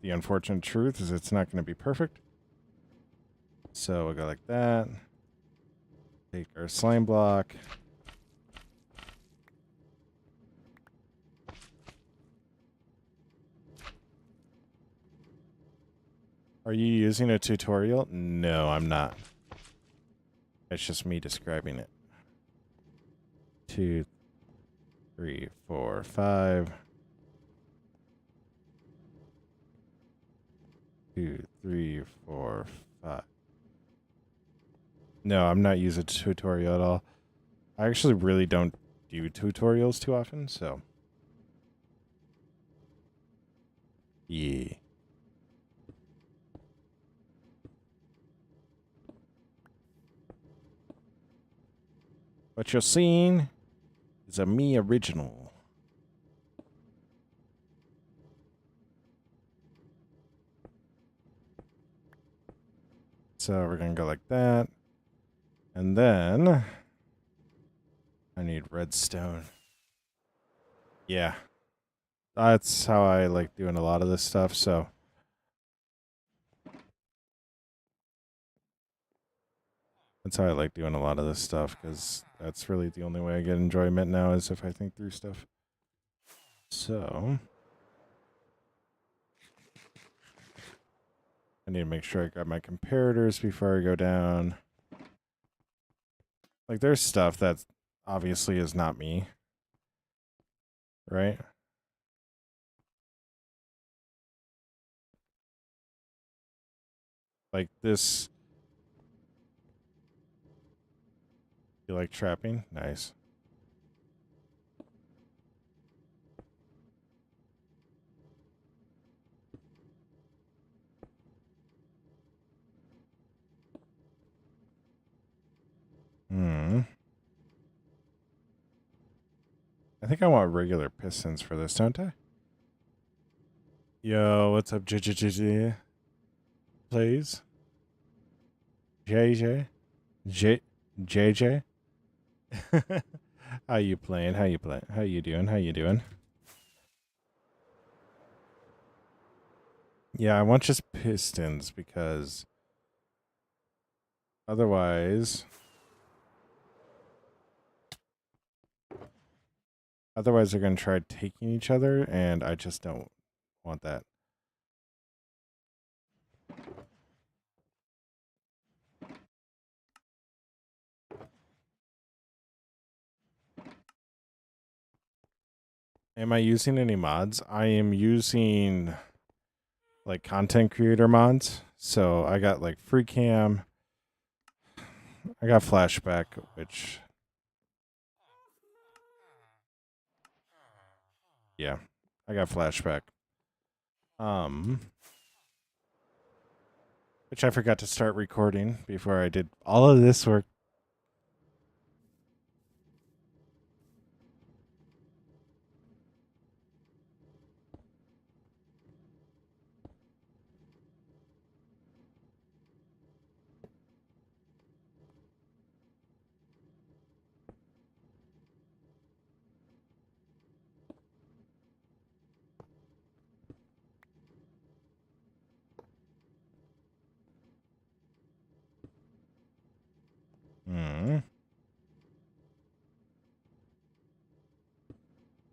the unfortunate truth, is it's not going to be perfect. So we'll go like that. Take our slime block. Are you using a tutorial? No, I'm not. It's just me describing it. 2, 3, 4, 5. 2, 3, 4, 5. No, I'm not using a tutorial at all. I actually really don't do tutorials too often, so. Yeah. What you're seeing is a me original. So we're going to go like that. And then I need redstone. Yeah. That's how I like doing a lot of this stuff, so. That's how I like doing a lot of this stuff, because that's really the only way I get enjoyment now is if I think through stuff. So. I need to make sure I grab my comparators before I go down. Like, there's stuff that obviously is not me. Right? Like this. You like trapping? Nice. I think I want regular pistons for this, don't I? Yo, what's up, JJJ? Please? JJ? JJ? How you playing? How you playing? How you doing? How you doing? Yeah, I want just pistons because otherwise they're going to try taking each other and I just don't want that. Am I using any mods? I am using like content creator mods. So I got like free cam. I got flashback, which yeah, I got flashback. Which I forgot to start recording before I did all of this work.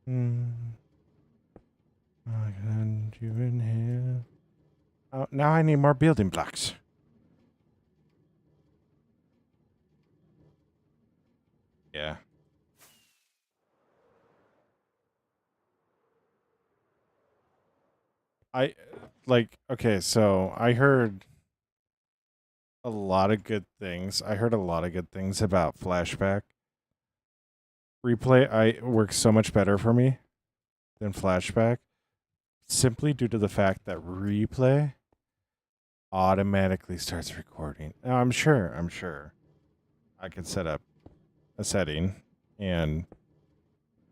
Hmm. I can you in here. Oh, now I need more building blocks. Yeah. Okay, so I heard a lot of good things. I heard a lot of good things about flashback. Replay works so much better for me than flashback simply due to the fact that replay automatically starts recording. Now, I'm sure I could set up a setting and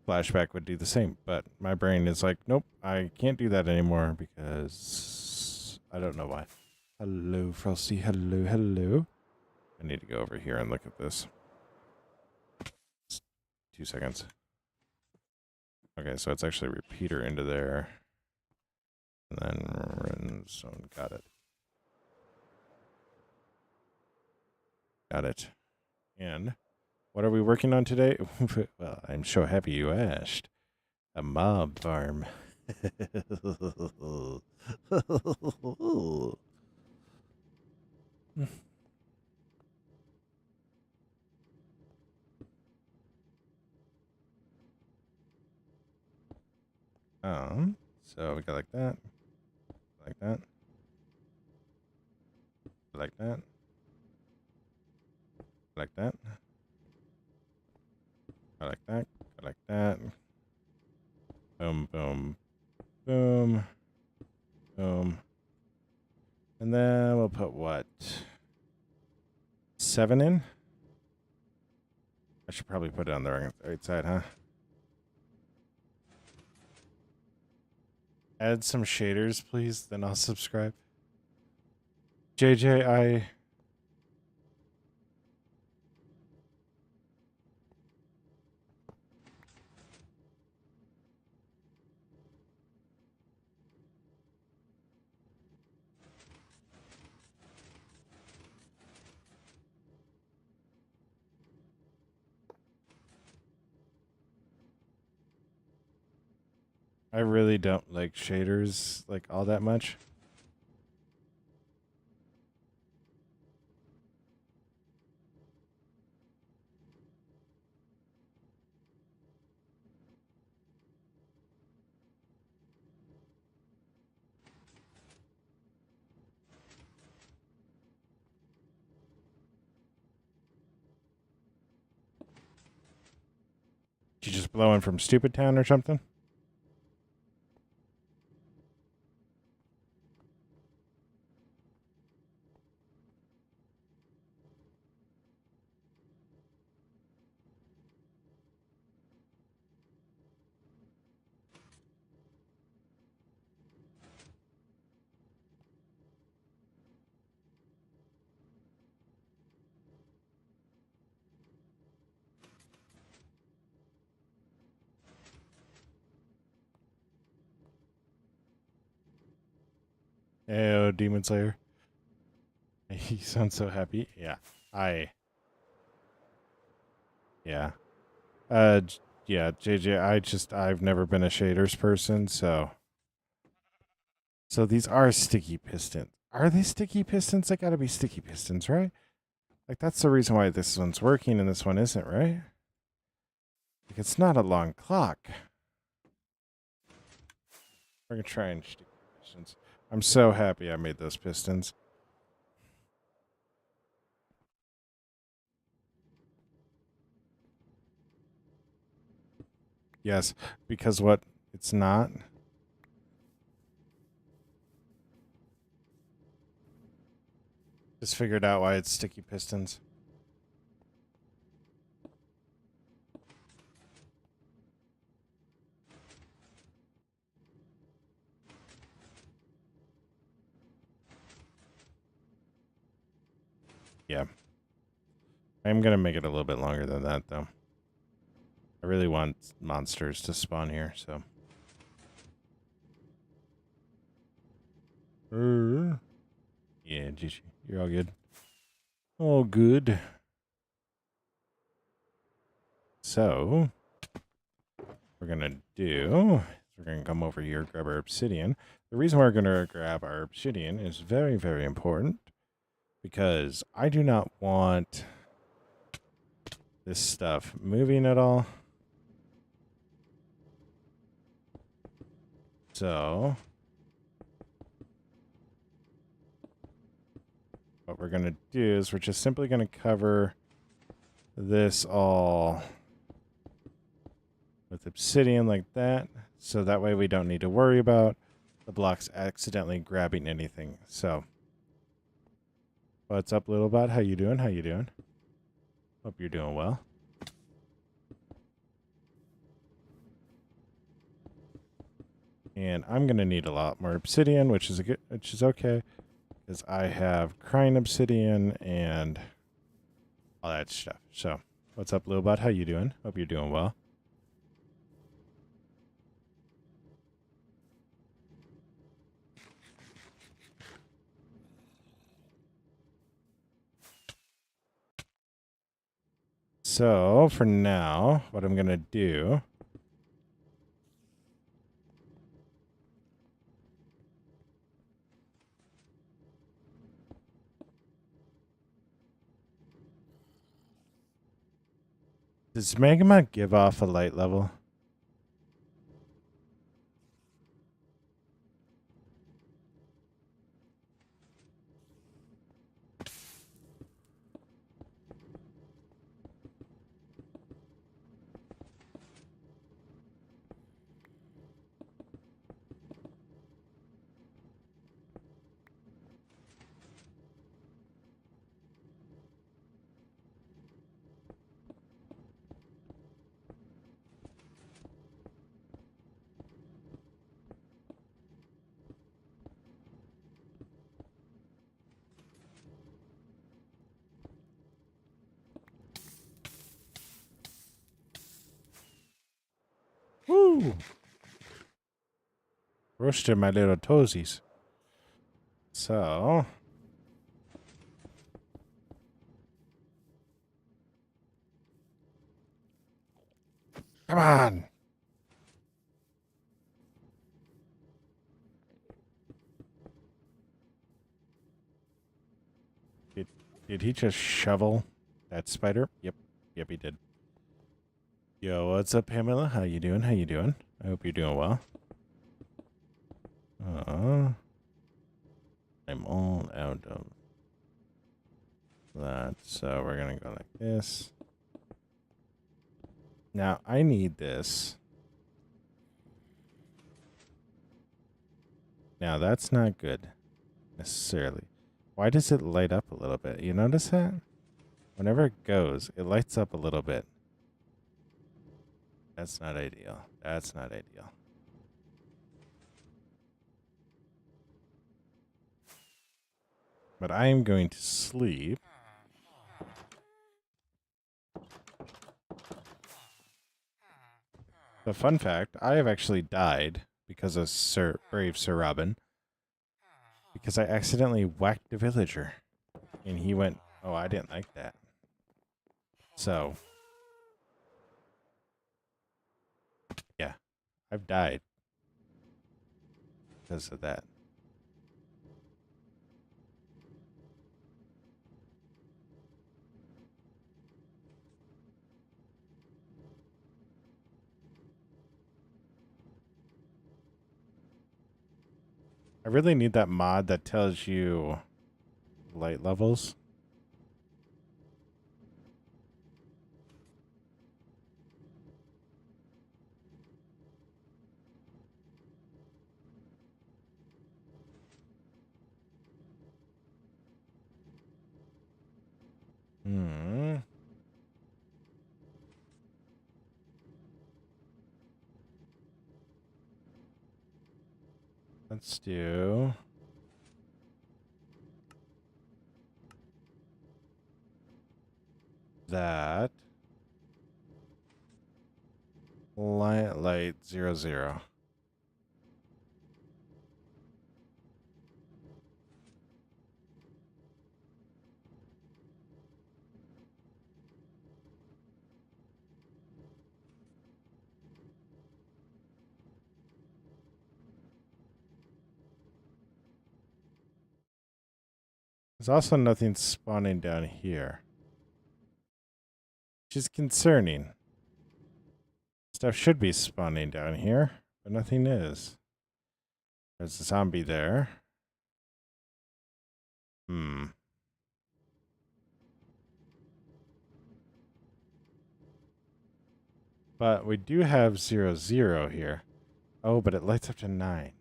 flashback would do the same, but my brain is like, nope, I can't do that anymore because I don't know why. Hello, Frosty. Hello, hello. I need to go over here and look at this. 2 seconds. Okay, so it's actually a repeater into there. And then redstone. Got it. Got it. And what are we working on today? Well, I'm so happy you asked. A mob farm. So we got like that. Like that. Like that. Like that. I like that. I like that. Boom, boom, boom, boom. And then we'll put what? 7 in? I should probably put it on the right side, huh? Add some shaders, please, then I'll subscribe. JJ, I really don't like shaders like all that much. You just blowing from Stupid Town or something? Oh, Demon Slayer. He sounds so happy. Yeah. Yeah. Yeah, JJ, I've never been a shaders person, so these are sticky pistons. Are they sticky pistons? They gotta be sticky pistons, right? Like that's the reason why this one's working and this one isn't, right? Like it's not a long clock. We're gonna try and sticky pistons. I'm so happy I made those pistons. Yes, because what? It's not. Just figured out why it's sticky pistons. Yeah. I'm gonna make it a little bit longer than that, though. I really want monsters to spawn here, so. Yeah, GG. You're all good. All good. So, we're gonna do. We're gonna come over here, grab our obsidian. The reason we're gonna grab our obsidian is very, very important because I do not want this stuff moving at all. So, what we're going to do is we're just simply going to cover this all with obsidian like that. So that way we don't need to worry about the blocks accidentally grabbing anything. So, what's up, little bot? How you doing? How you doing? Hope you're doing well. And I'm going to need a lot more obsidian, which is okay, because I have crying obsidian and all that stuff. So, what's up, little bot? How you doing? Hope you're doing well. So, for now, what I'm going to do does magma give off a light level? Woo! Roasted my little toesies. So... Come on! Did he just shovel that spider? Yep. Yep, he did. Yo, what's up, Pamela? How you doing? How you doing? I hope you're doing well. I'm all out of that, so we're gonna go like this. Now, I need this. Now, that's not good, necessarily. Why does it light up a little bit? You notice that? Whenever it goes, it lights up a little bit. That's not ideal. That's not ideal. But I am going to sleep. The fun fact, I have actually died because of brave Sir Robin. Because I accidentally whacked a villager. And he went, oh, I didn't like that. So, yeah, I've died because of that. I really need that mod that tells you light levels. Let's do that. Light 00. There's also nothing spawning down here, which is concerning. Stuff should be spawning down here, but nothing is. There's a zombie there. But we do have 00 here. Oh, but it lights up to 9.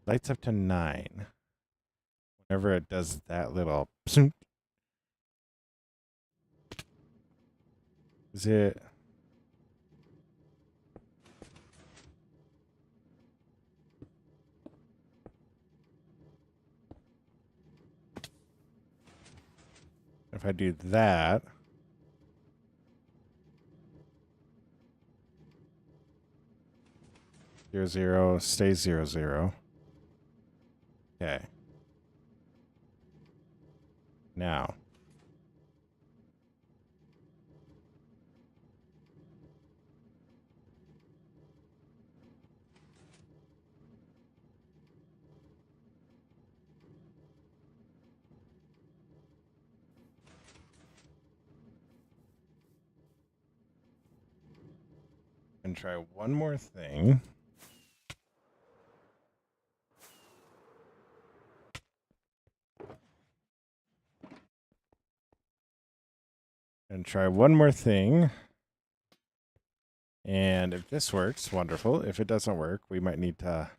Lights up to 9. Whenever it does that little... Is it... If I do that... 00 stays 00. Okay. Now. And try one more thing. And try one more thing. And if this works, wonderful. If it doesn't work, we might need to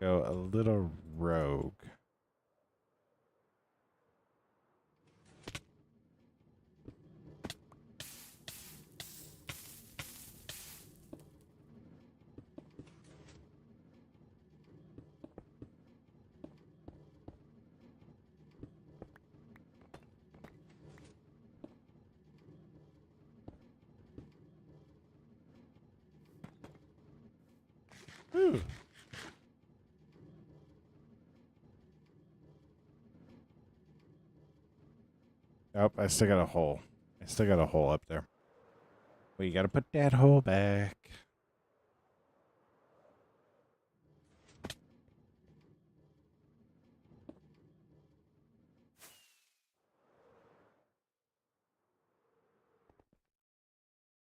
go a little rogue. Ooh. Nope, I still got a hole. I still got a hole up there. We gotta put that hole back.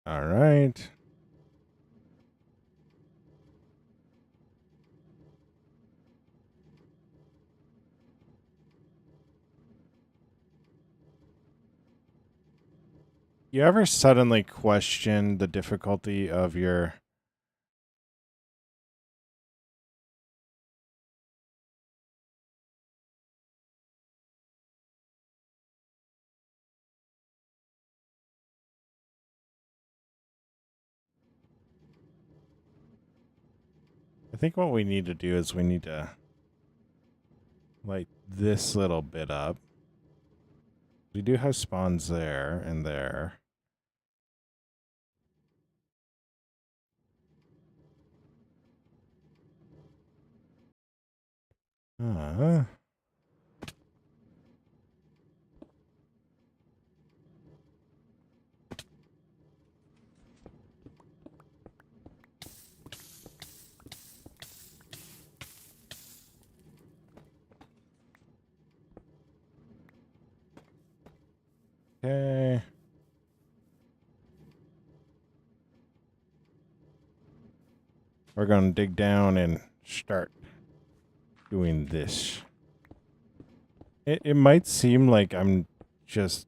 All right. You ever suddenly question the difficulty of your... I think what we need to do is we need to light this little bit up. We do have spawns there and there. Uh, okay. We're going to dig down and start doing this. It might seem like I'm just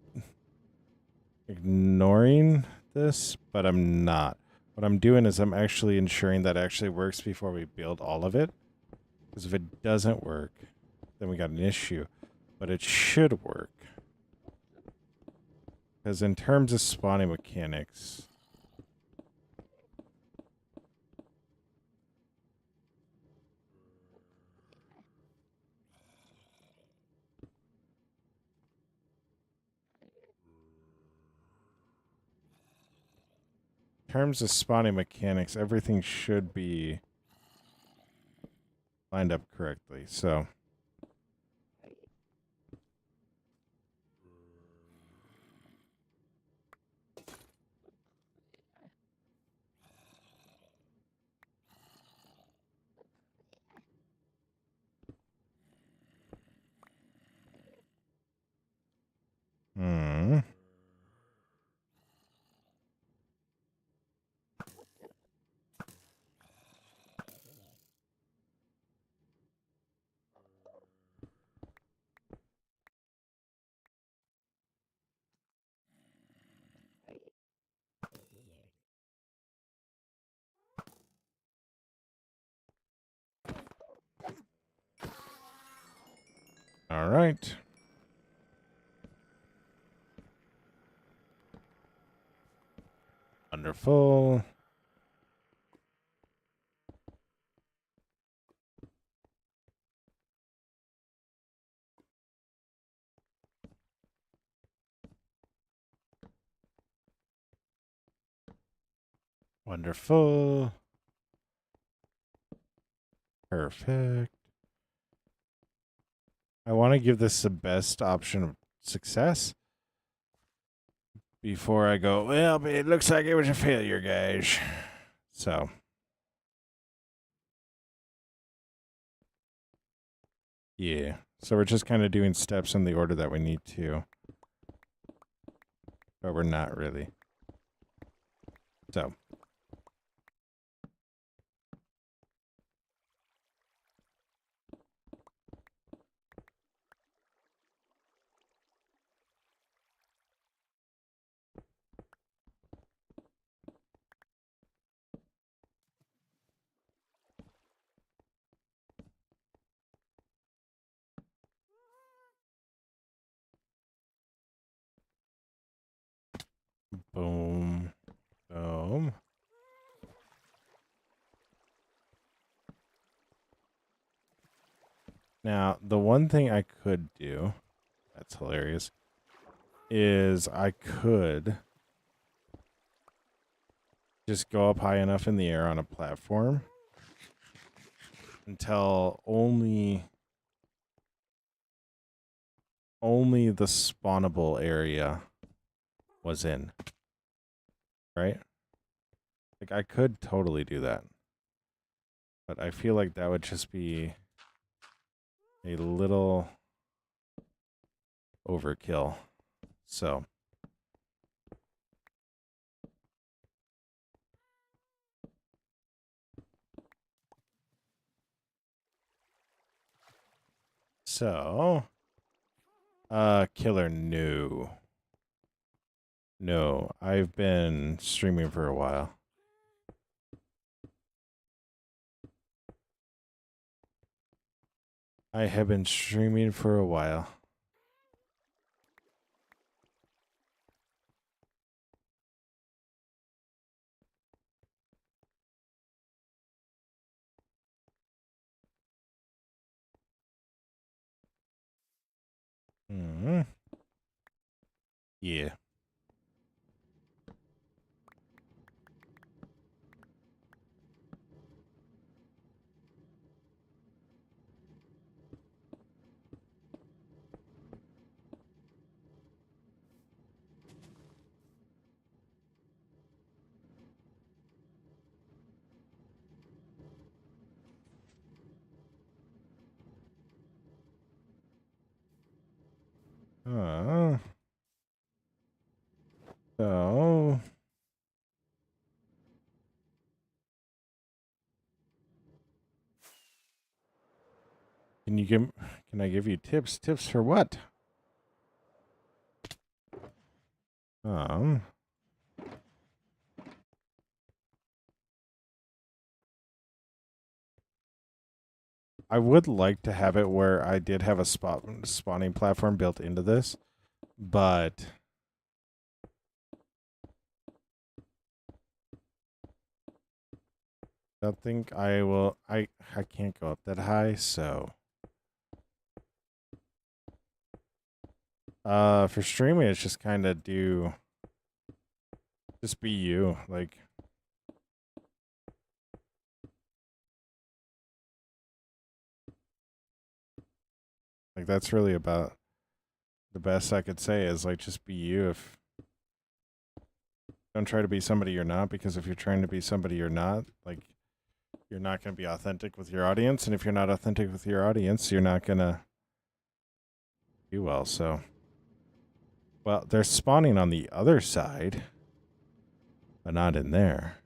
ignoring this, but I'm not. What I'm doing is I'm actually ensuring that it actually works before we build all of it. Because if it doesn't work, then we got an issue. But it should work. Because in terms of spawning mechanics... In terms of spawning mechanics, everything should be lined up correctly. So... All right. Wonderful. Wonderful. Perfect. I want to give this the best option of success before I go, well, it looks like it was a failure, guys. So. Yeah. So we're just kind of doing steps in the order that we need to. But we're not really. So. Boom. Boom. Now, the one thing I could do, that's hilarious, is I could just go up high enough in the air on a platform until only the spawnable area was in, right? Like, I could totally do that. But I feel like that would just be a little overkill. So. Killer, no. No, I've been streaming for a while. I have been streaming for a while. Hmm. Yeah. Uh, so can I give you tips? Tips for what? Um I would like to have it where I did have a spawning platform built into this, but I don't think I will. I can't go up that high, so for streaming it's just kind of just be you, like that's really about the best I could say is like just be you. If don't try to be somebody you're not, because if you're trying to be somebody you're not, like you're not going to be authentic with your audience, and if you're not authentic with your audience, you're not going to do well. So, well, they're spawning on the other side, but not in there.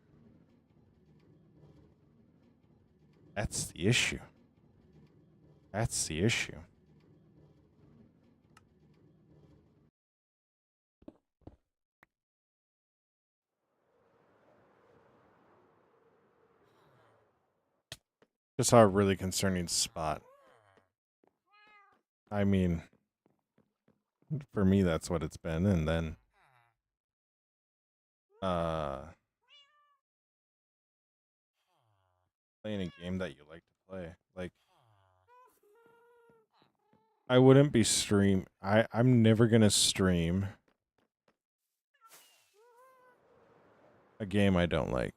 That's the issue. That's the issue. Just saw a really concerning spot. I mean, for me, that's what it's been. And then, playing a game that you like to play. Like, I wouldn't be I'm never going to stream a game I don't like.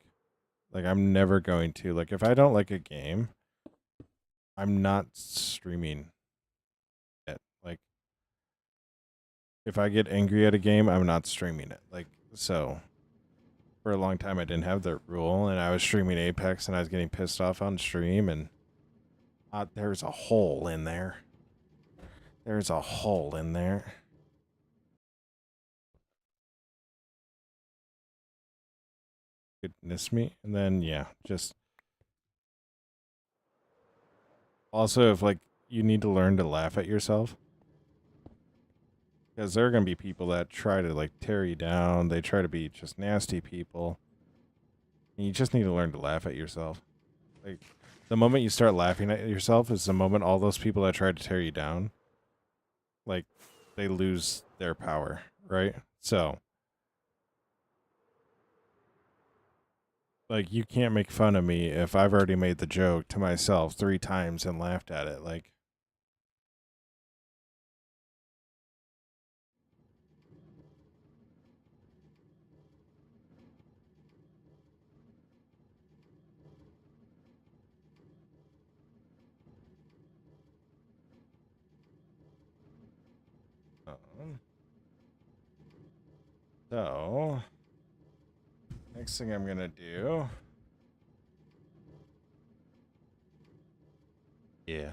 Like, I'm never going to. Like, if I don't like a game, I'm not streaming it. Like, if I get angry at a game, I'm not streaming it. Like, so for a long time, I didn't have that rule, and I was streaming Apex, and I was getting pissed off on stream, and there's a hole in there. There's a hole in there. Goodness me. And then, yeah, just also, if like you need to learn to laugh at yourself, because there are going to be people that try to like tear you down. They try to be just nasty people. And you just need to learn to laugh at yourself. Like, the moment you start laughing at yourself is the moment all those people that tried to tear you down, like, they lose their power, right? So, like, you can't make fun of me if I've already made the joke to myself 3 times and laughed at it. Like, So, next thing I'm gonna do. Yeah.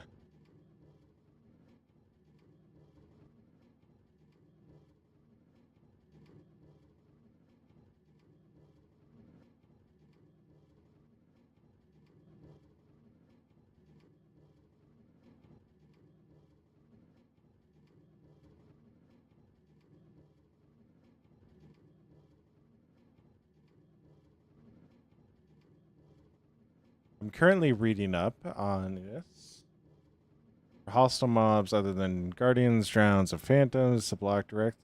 I'm currently reading up on this. Hostile mobs other than guardians, drowns, and phantoms to block direct.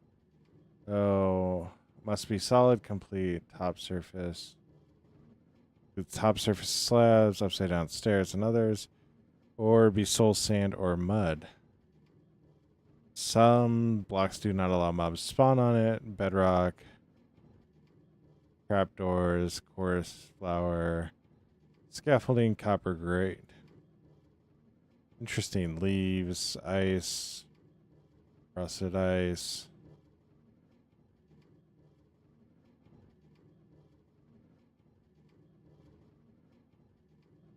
So, must be solid, complete, top surface. The top surface slabs, upside down stairs, and others. Or be soul sand or mud. Some blocks do not allow mobs to spawn on it. Bedrock, trapdoors, coarse flour, scaffolding, copper grate. Interesting. Leaves, ice, frosted ice.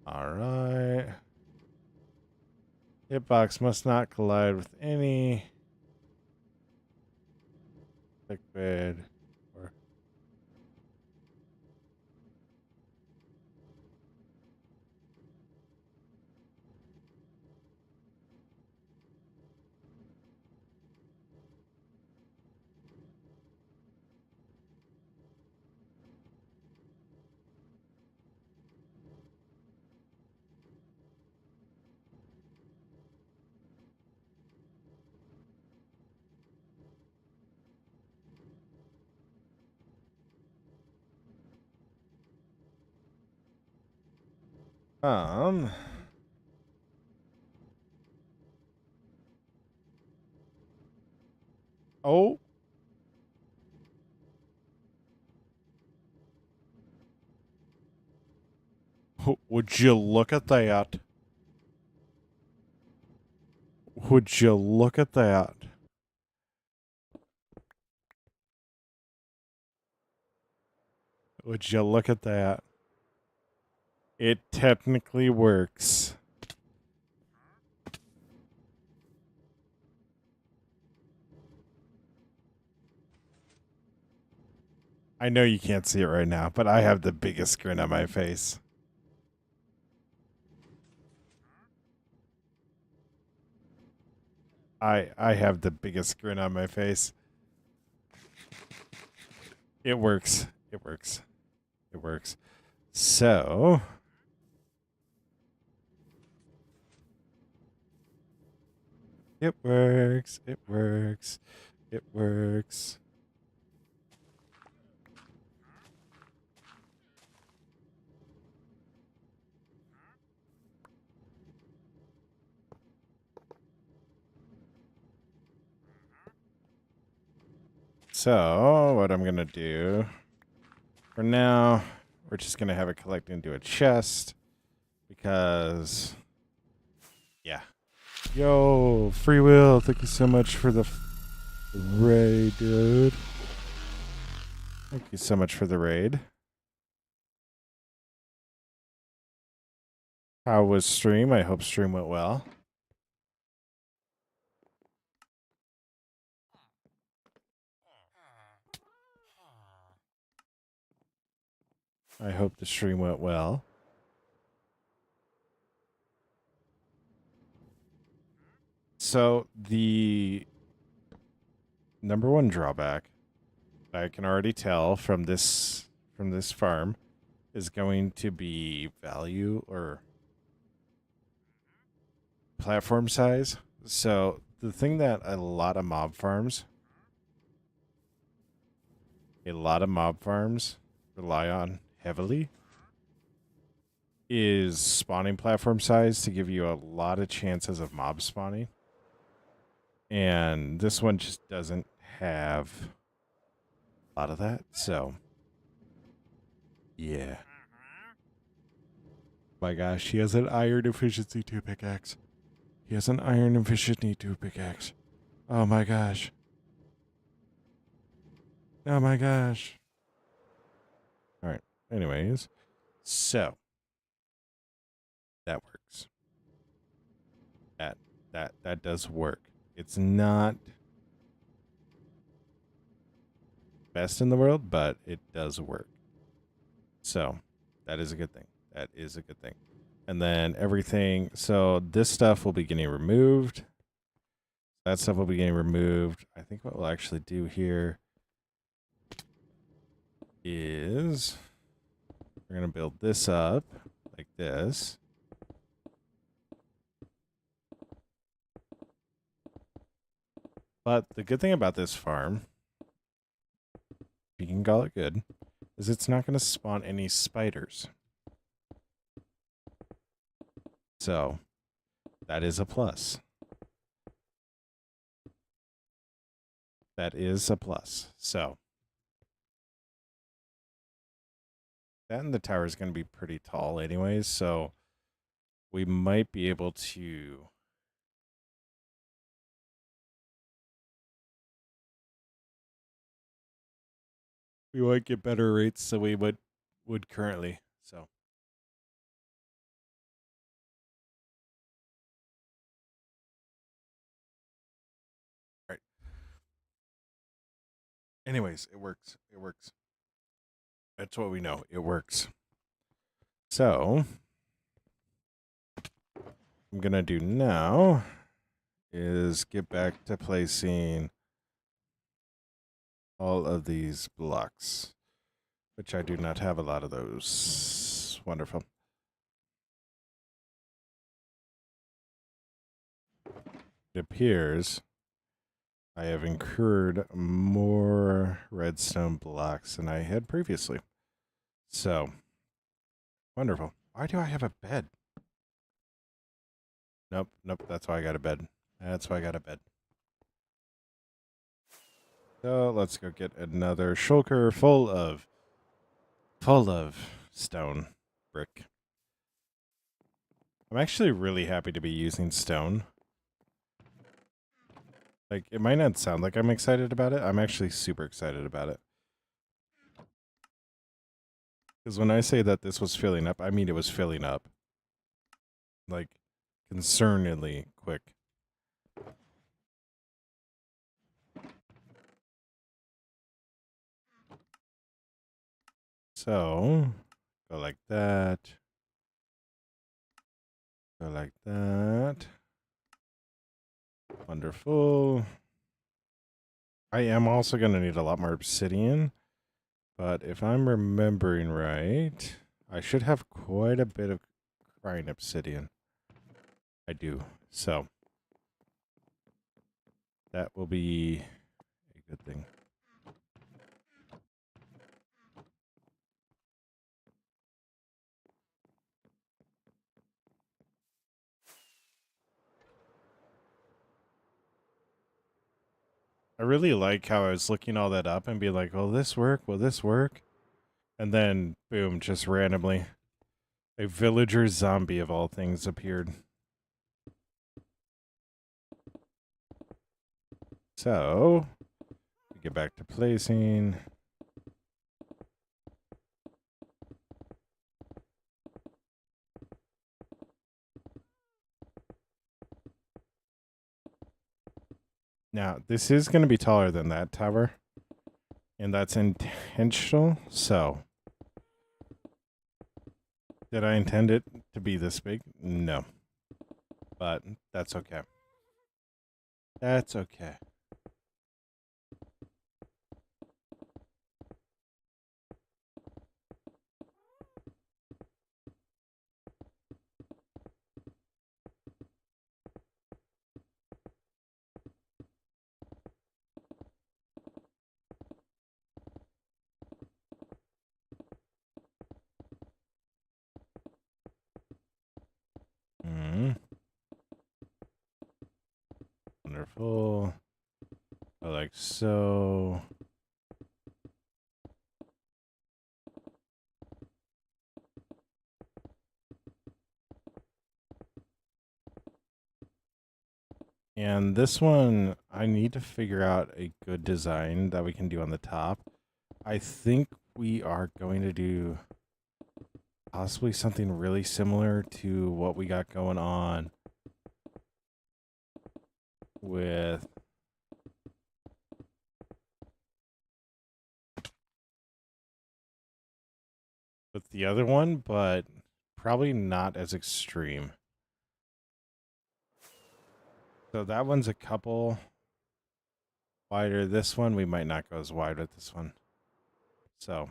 Alright. Hitbox must not collide with any liquid or um oh, would you look at that? Would you look at that? Would you look at that? It technically works. I know you can't see it right now, but I have the biggest grin on my face. I have the biggest grin on my face. It works. It works. It works. So, it works. It works. It works. So, what I'm going to do for now, we're just going to have it collect into a chest because, yeah. Yo, Free Will, thank you so much for the raid, dude. Thank you so much for the raid. How was stream? I hope stream went well. I hope the stream went well. So the number one drawback I can already tell from this farm is going to be value or platform size. So the thing that a lot of mob farms rely on heavily is spawning platform size to give you a lot of chances of mob spawning. And this one just doesn't have a lot of that. So, yeah. My gosh, he has an iron efficiency 2 pickaxe. He has an iron efficiency 2 pickaxe. Oh my gosh. Oh my gosh. All right. Anyways, so that works. That does work. It's not best in the world, but it does work. So that is a good thing. That is a good thing. And then everything. So this stuff will be getting removed. That stuff will be getting removed. I think what we'll actually do here is we're going to build this up like this. But the good thing about this farm, if you can call it good, is it's not going to spawn any spiders. So that is a plus. That is a plus. So then the tower is going to be pretty tall anyways, so we might be able to we might get better rates than we would currently. So right. Anyways, it works. It works. That's what we know. It works. So I'm gonna do now is get back to placing all of these blocks, which I do not have a lot of those. Wonderful. It appears I have incurred more redstone blocks than I had previously. So, wonderful. Why do I have a bed? Nope, that's why I got a bed. That's why I got a bed. So, let's go get another shulker full of stone brick. I'm actually really happy to be using stone. Like, it might not sound like I'm excited about it. I'm actually super excited about it. Because when I say that this was filling up, I mean it was filling up. Like, concernedly quick. So, go like that. Go like that. Wonderful. I am also going to need a lot more obsidian. But if I'm remembering right, I should have quite a bit of crying obsidian. I do. So, that will be a good thing. I really like how I was looking all that up and be like, will this work? Will this work? And then, boom, just randomly, a villager zombie of all things appeared. So, get back to placing. Now, this is going to be taller than that tower. And that's intentional. So, did I intend it to be this big? No. But that's okay. That's okay. Wonderful. Like so. And this one, I need to figure out a good design that we can do on the top. I think we are going to do possibly something really similar to what we got going on with the other one, but probably not as extreme. So that one's a couple wider. This one, we might not go as wide with this one. So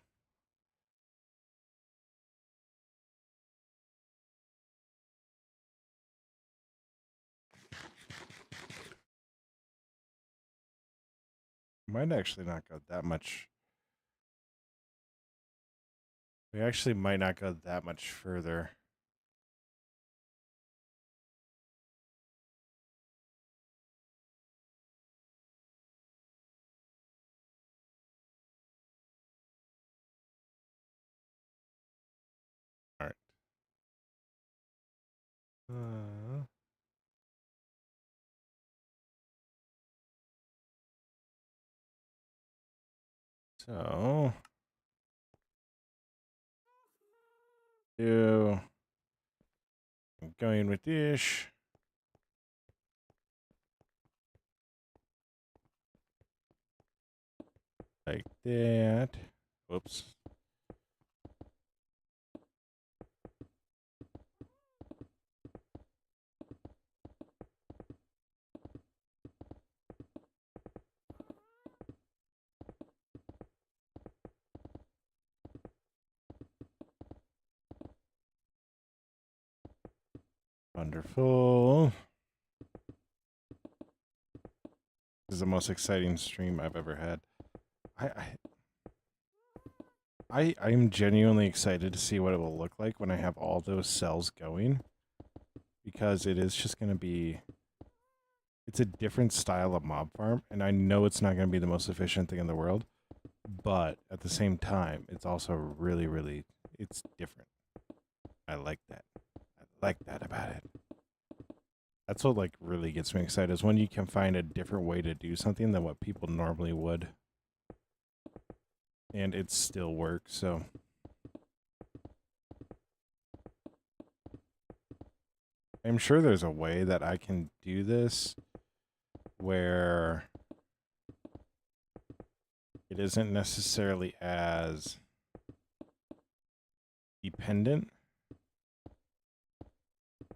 might actually not go that much. We actually might not go that much further. All right. So do going with dish. Like that. Whoops. Wonderful. This is the most exciting stream I've ever had. I'm genuinely excited to see what it will look like when I have all those cells going, because it is just going to be, it's a different style of mob farm, and I know it's not going to be the most efficient thing in the world, but at the same time, it's also really, really, it's different. I like that. I like that about it. That's what like really gets me excited, is when you can find a different way to do something than what people normally would, and it still works. So I'm sure there's a way that I can do this where it isn't necessarily as dependent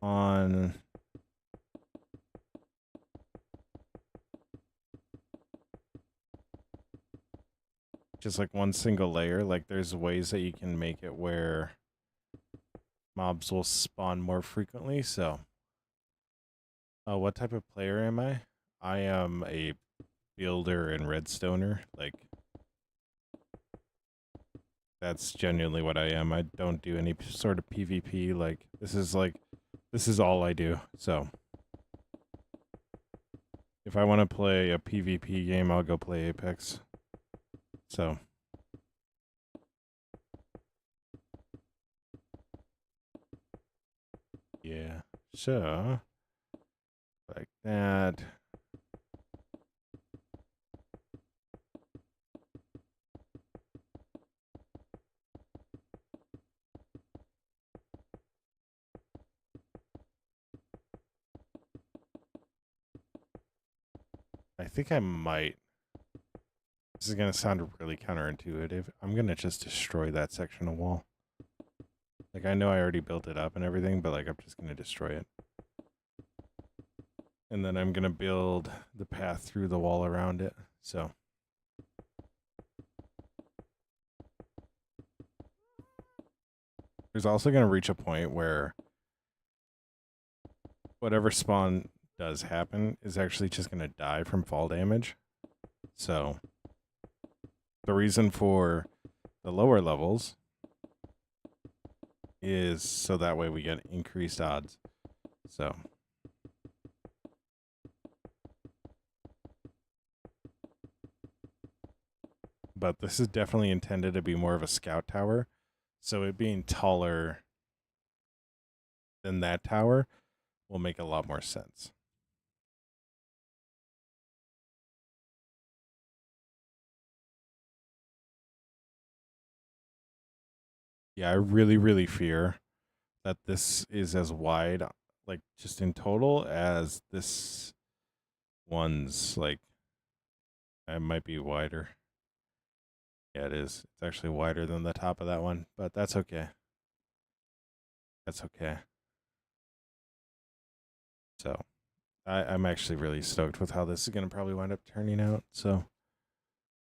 on just like one single layer. Like there's ways that you can make it where mobs will spawn more frequently. So, what type of player am I? I am a builder and redstoner. Like that's genuinely what I am. I don't do any sort of PvP. Like this is all I do. So if I want to play a PvP game, I'll go play Apex. So yeah. So like that. I think I might. This is going to sound really counterintuitive. I'm going to just destroy that section of wall. Like, I know I already built it up and everything, but, like, I'm just going to destroy it. And then I'm going to build the path through the wall around it. So. There's also going to reach a point where whatever spawn does happen is actually just going to die from fall damage. So. The reason for the lower levels is so that way we get increased odds. So. But this is definitely intended to be more of a scout tower. So it being taller than that tower will make a lot more sense. Yeah, I really fear that this is as wide, like just in total, as this one's. Like, it might be wider. Yeah, it is. It's actually wider than the top of that one, but that's okay. That's okay. So, I'm actually really stoked with how this is going to probably wind up turning out. So,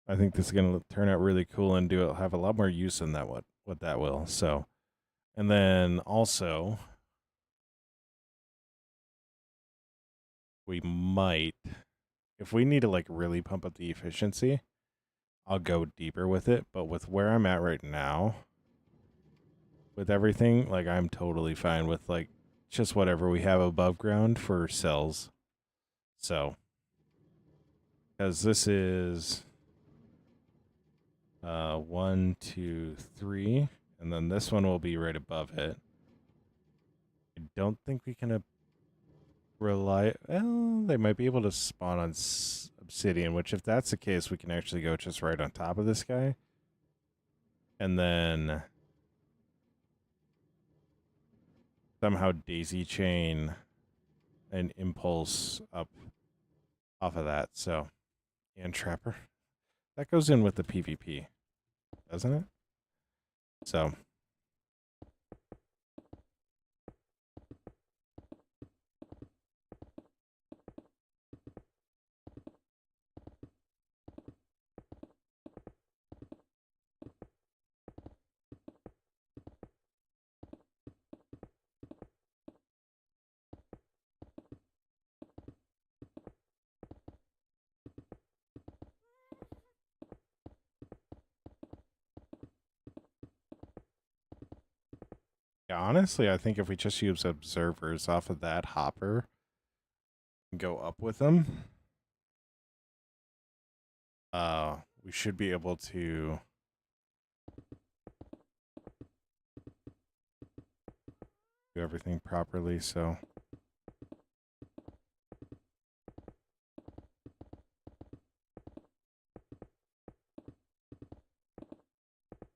I think this is going to turn out really cool and have a lot more use in that what that will. So, and then also we might, if we need to like really pump up the efficiency, I'll go deeper with it. But with where I'm at right now, with everything, like I'm totally fine with like just whatever we have above ground for cells. So, because this is 1, 2, 3, and then this one will be right above it. I don't think we can rely. Well, they might be able to spawn on obsidian, which if that's the case, we can actually go just right on top of this guy, and then somehow daisy chain an impulse up off of that. So, and trapper that goes in with the PvP, doesn't it? So. Yeah, honestly, I think if we just use observers off of that hopper and go up with them, we should be able to do everything properly. So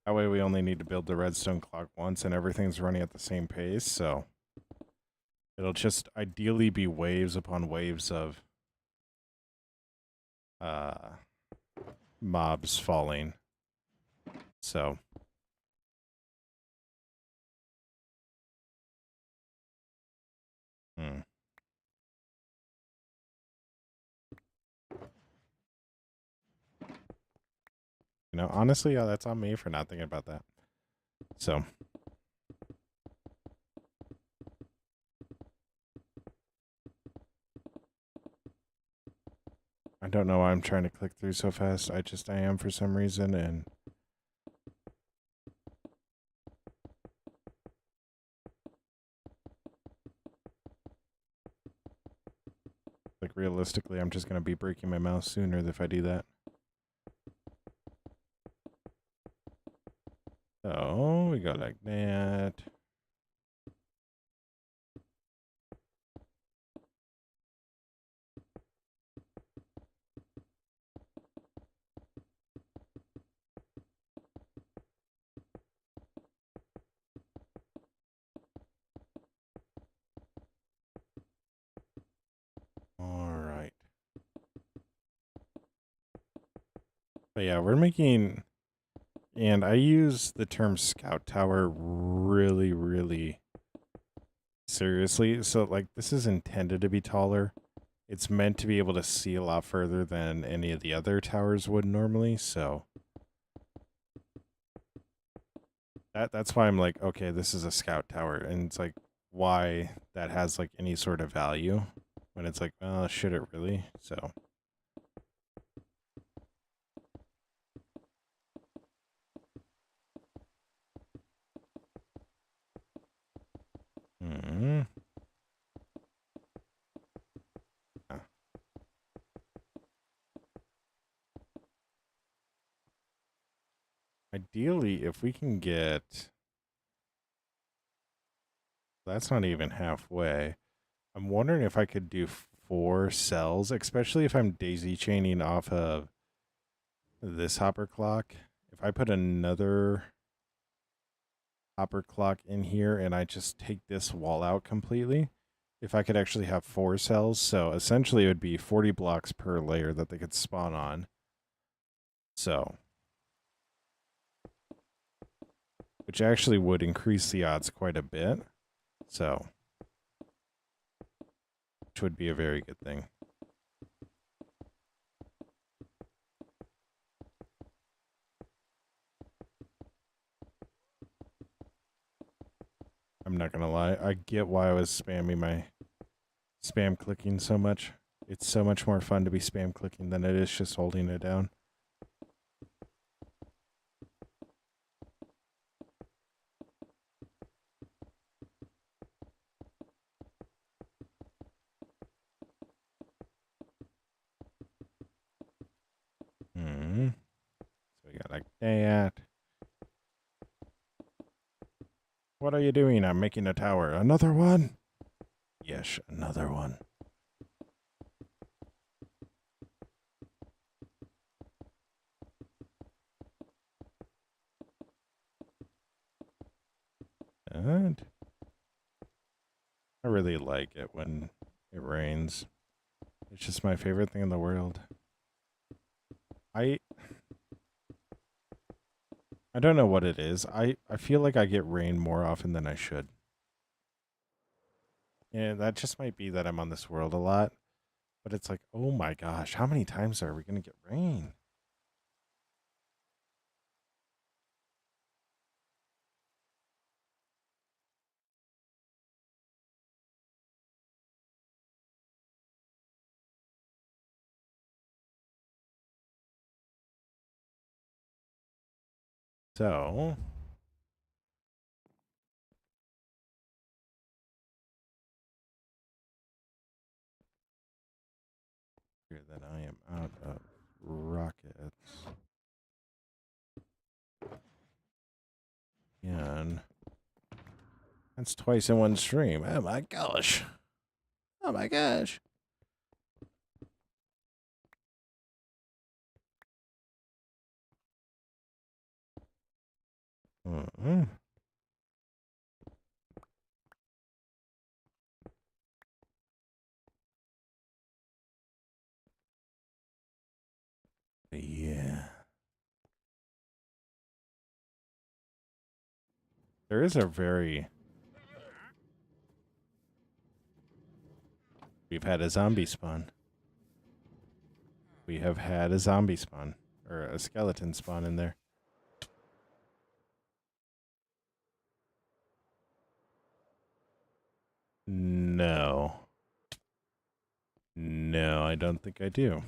that way we only need to build the redstone clock once and everything's running at the same pace. So it'll just ideally be waves upon waves of mobs falling. So honestly, yeah, that's on me for not thinking about that. So I don't know why I'm trying to click through so fast. I am for some reason, and like realistically, I'm just gonna be breaking my mouse sooner if I do that. So we go like that. All right. But yeah, we're making, and I use the term scout tower really seriously. So like this is intended to be taller. It's meant to be able to see a lot further than any of the other towers would normally. So that's why I'm like, okay, this is a scout tower, and it's like why that has like any sort of value when it's like, oh, should it really? So. Hmm. Ideally, if we can get, that's not even halfway. I'm wondering if I could do 4 cells, especially if I'm daisy chaining off of this hopper clock. If I put another hopper clock in here and I just take this wall out completely, if I could actually have 4 cells, so essentially it would be 40 blocks per layer that they could spawn on. So, which actually would increase the odds quite a bit. So, which would be a very good thing. I'm not gonna lie, I get why I was spamming my spam clicking so much. It's so much more fun to be spam clicking than it is just holding it down. So we got like that. What are you doing? I'm making a tower. Another one? Yes, another one. And I really like it when it rains. It's just my favorite thing in the world. I don't know what it is. I feel like I get rain more often than I should. Yeah, that just might be that I'm on this world a lot. But it's like, oh my gosh, how many times are we going to get rain? So, here that I am out of rockets. And that's twice in one stream. Oh my gosh. Oh my gosh. Uh-uh. Yeah. There is a very... We've had a zombie spawn. We have had a zombie spawn. Or a skeleton spawn in there. No. No, I don't think I do.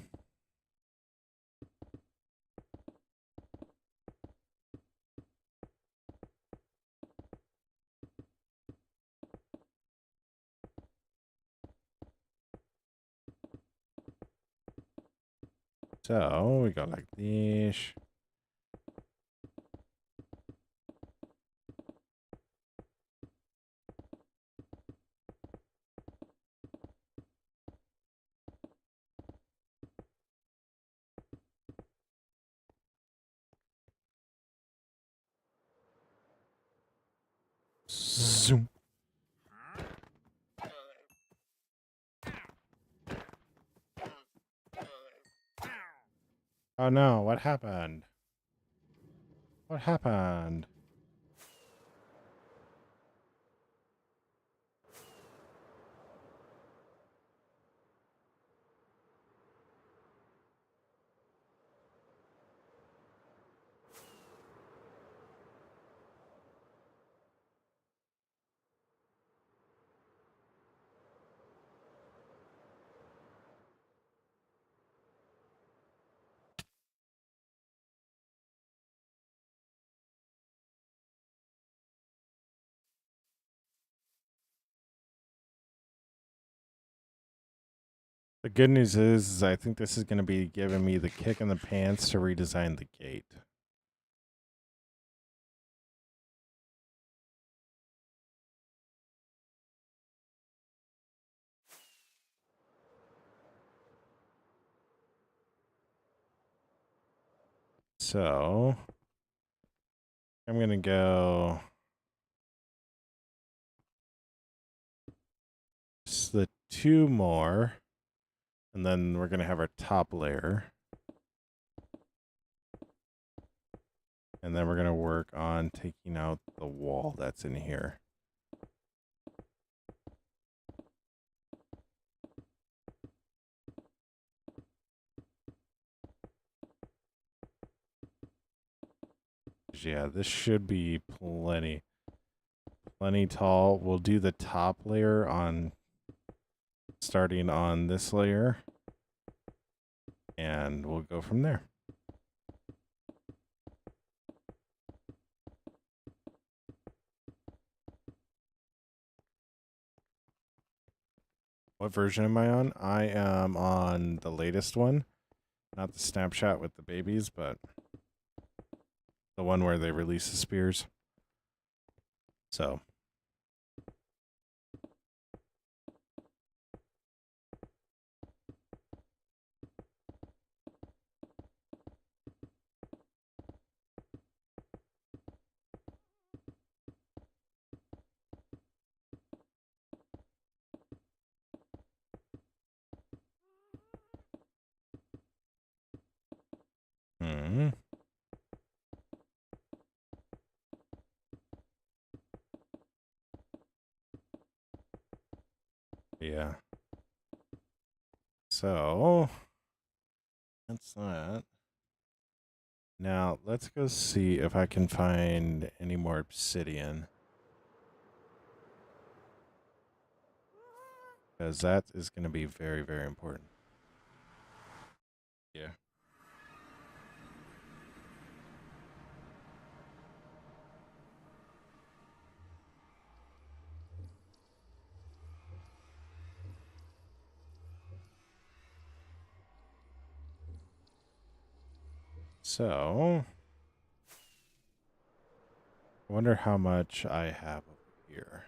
So, we go like this. Zoom. Oh no, what happened? What happened? The good news is I think this is going to be giving me the kick in the pants to redesign the gate. So, I'm going to go just the 2 more. And then we're going to have our top layer. And then we're going to work on taking out the wall that's in here. Yeah, this should be plenty tall. We'll do the top layer on starting on this layer, and we'll go from there. What version am I on? I am on the latest one, not the snapshot with the babies, but the one where they release the spears. So yeah. So that's that. Now let's go see if I can find any more obsidian, because that is going to be very, very important. Yeah. So I wonder how much I have over here.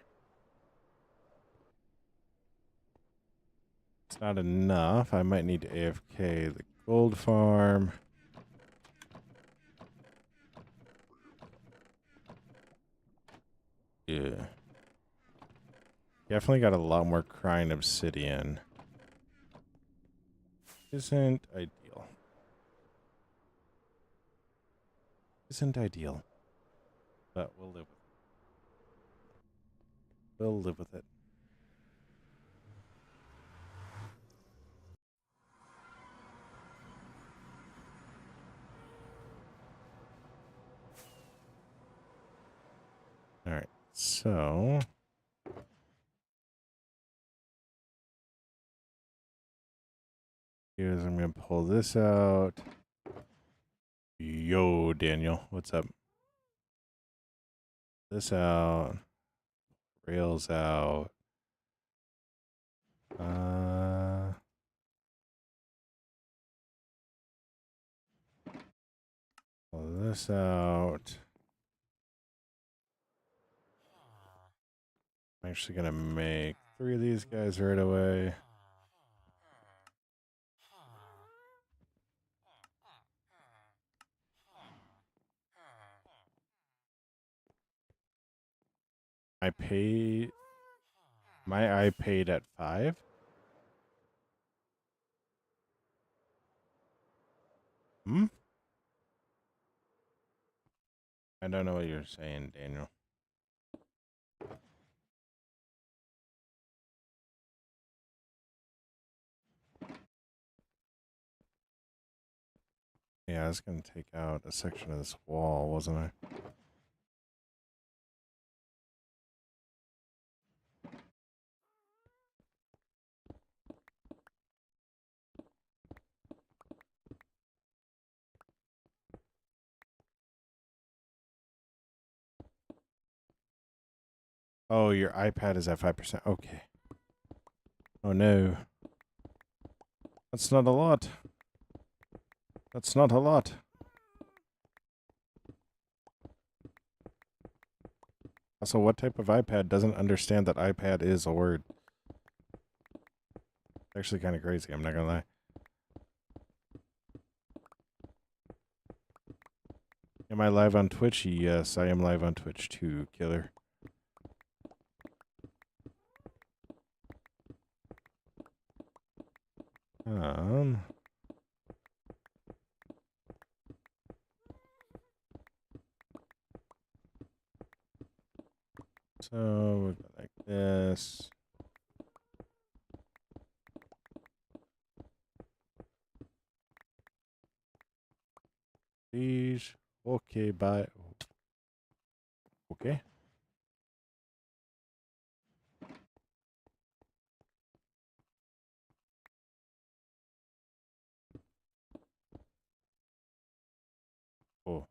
It's not enough. I might need to AFK the gold farm. Yeah. Definitely got a lot more crying obsidian. Isn't ideal. Isn't ideal. But we'll live with it. We'll live with it. Alright, so here's, I'm going to pull this out. Yo, Daniel, what's up? This out. Rails out. Pull this out. I'm actually going to make 3 of these guys right away. I paid my paid at 5. I don't know what you're saying, Daniel. Yeah, I was going to take out a section of this wall, wasn't I? Oh, your iPad is at 5%. Okay. Oh, no. That's not a lot. That's not a lot. Also, what type of iPad doesn't understand that iPad is a word? It's actually kind of crazy, I'm not going to lie. Am I live on Twitch? Yes, I am live on Twitch too, killer. Um, so we've got like this. These. Okay, bye. Okay. Oh,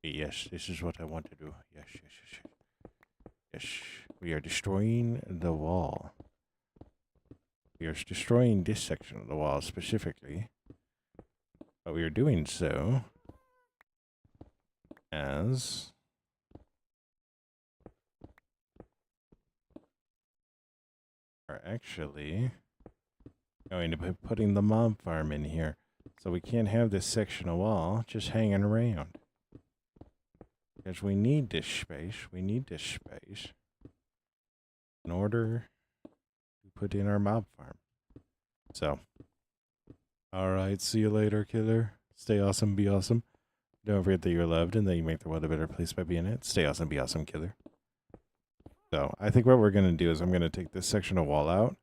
yes, this is what I want to do. Yes, yes, yes, yes. Yes, we are destroying the wall. We are destroying this section of the wall specifically, but we are doing so as are actually going to be putting the mob farm in here. So we can't have this section of wall just hanging around. Because we need this space. We need this space in order to put in our mob farm. So, alright, see you later, killer. Stay awesome, be awesome. Don't forget that you're loved and that you make the world a better place by being it. Stay awesome, be awesome, killer. So, I think what we're going to do is I'm going to take this section of wall out.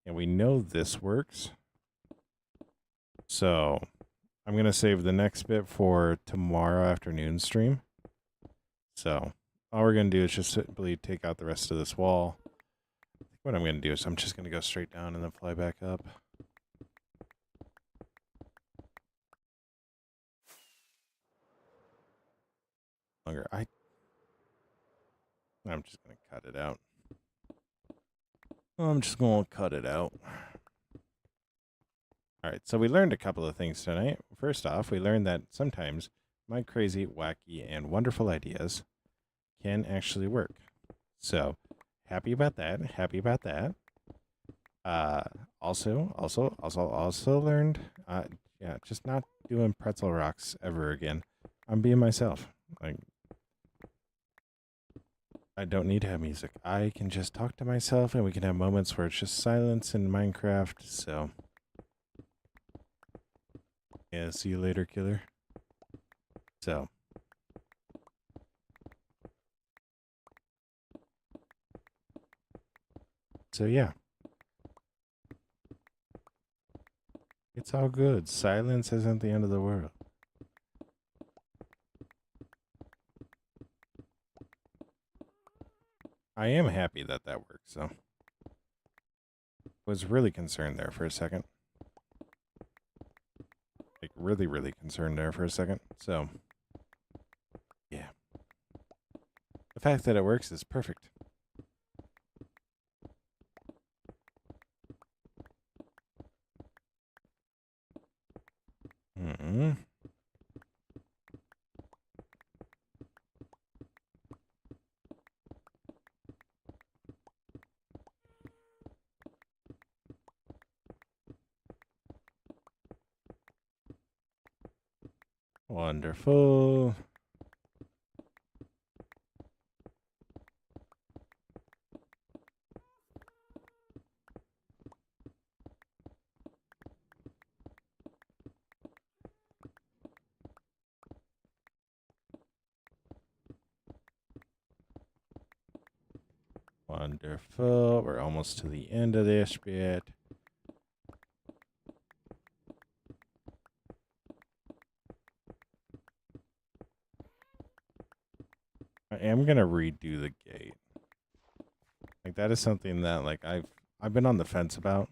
And we know this works. So, I'm going to save the next bit for tomorrow afternoon stream. So, all we're going to do is just simply take out the rest of this wall. What I'm going to do is I'm just going to go straight down and then fly back up. I'm just going to cut it out. I'm just going to cut it out. All right, so we learned a couple of things tonight. First off, we learned that sometimes my crazy, wacky, and wonderful ideas can actually work. So, happy about that. Happy about that. Also learned, yeah, just not doing pretzel rocks ever again. I'm being myself. Like, I don't need to have music. I can just talk to myself, and we can have moments where it's just silence in Minecraft. So, yeah, see you later, killer. So, yeah. It's all good. Silence isn't the end of the world. I am happy that that worked, so. Was really concerned there for a second. Like, really, really concerned there for a second. So, yeah. The fact that it works is perfect. Mm-hmm. Wonderful. Wonderful. We're almost to the end of this bit. I am gonna redo the gate. Like, that is something that, like, I've been on the fence about.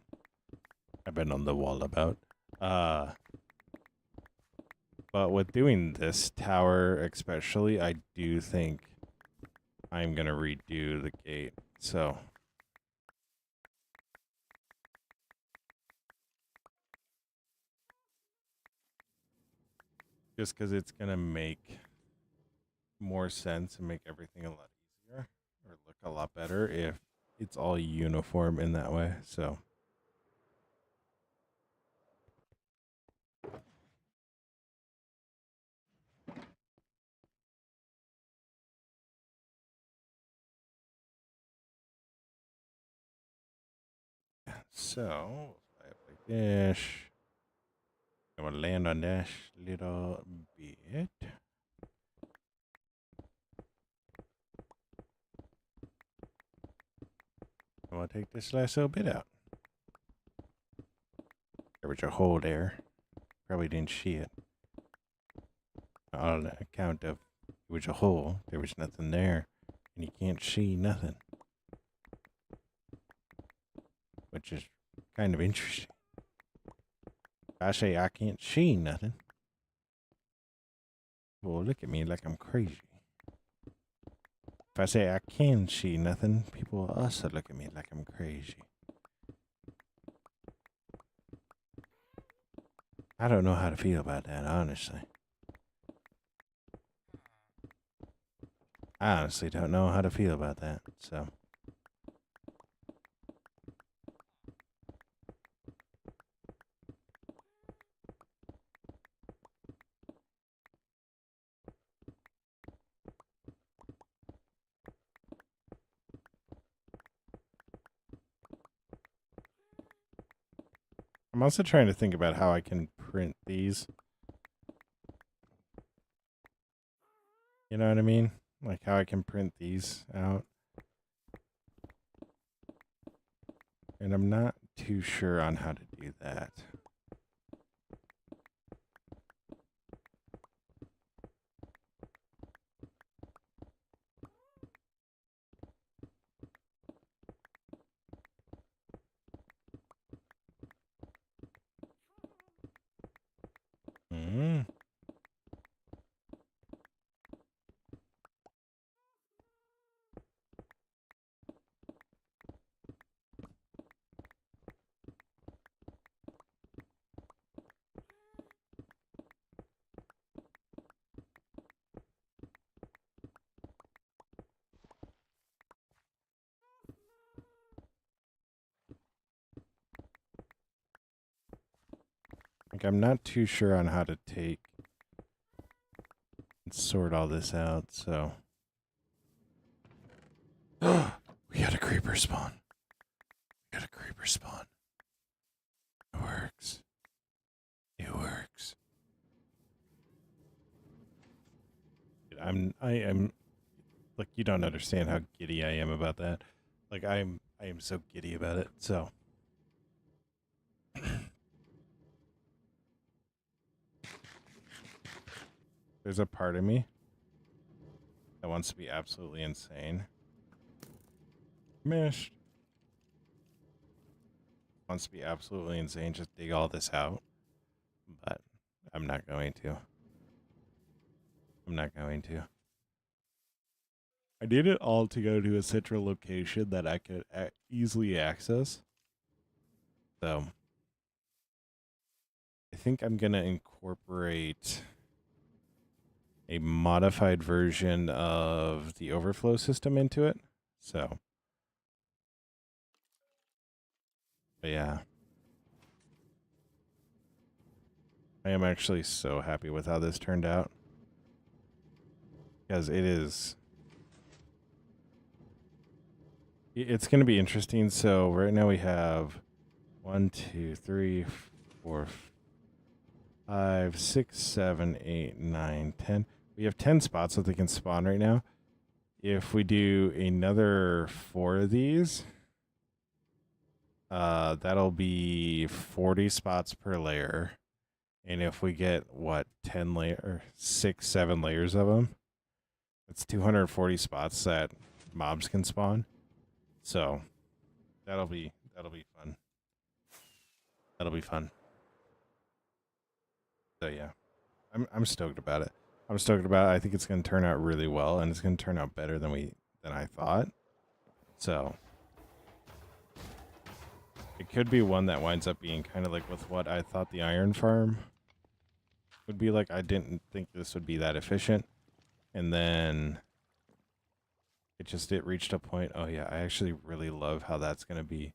I've been on the wall about. But with doing this tower especially, I do think I'm gonna redo the gate. So, just because it's gonna make more sense and make everything a lot easier or look a lot better if it's all uniform in that way. So, So, fly up like this. I'm going to land on this little bit. I'm going to take this last little bit out. There was a hole there. Probably didn't see it. On account of it was a hole, there was nothing there. And you can't see nothing. Which is kind of interesting. If I say I can't see nothing, well, look at me like I'm crazy. If I say I can see nothing, people will also look at me like I'm crazy. I don't know how to feel about that, honestly. I honestly don't know how to feel about that, so. I'm also trying to think about how I can print these. You know what I mean? Like how I can print these out. And I'm not too sure on how to do that. Hmm. Like I'm not too sure on how to take and sort all this out, so. We got a creeper spawn. We got a creeper spawn. It works. It works. I am like you don't understand how giddy I am about that. Like I am so giddy about it. So there's a part of me that wants to be absolutely insane. Missed. Wants to be absolutely insane, just dig all this out. But I'm not going to. I'm not going to. I need it all to go to a central location that I could easily access. So I think I'm going to incorporate a modified version of the overflow system into it. So, but yeah. I am actually so happy with how this turned out. Because it is. It's going to be interesting. So right now we have 1, 2, 3, 4, 5, 6, 7, 8, 9, 10. We have 10 spots that they can spawn right now. If we do another 4 of these, that'll be 40 spots per layer. And if we get, 10 layer, 6, 7 layers of them, that's 240 spots that mobs can spawn. So that'll be fun. That'll be fun. So yeah, I'm stoked about it. I'm stoked about it. I think it's going to turn out really well, and it's going to turn out better than I thought. So it could be one that winds up being kind of like with what I thought the iron farm would be like. I didn't think this would be that efficient, and then it reached a point. Oh yeah, I actually really love how that's going to be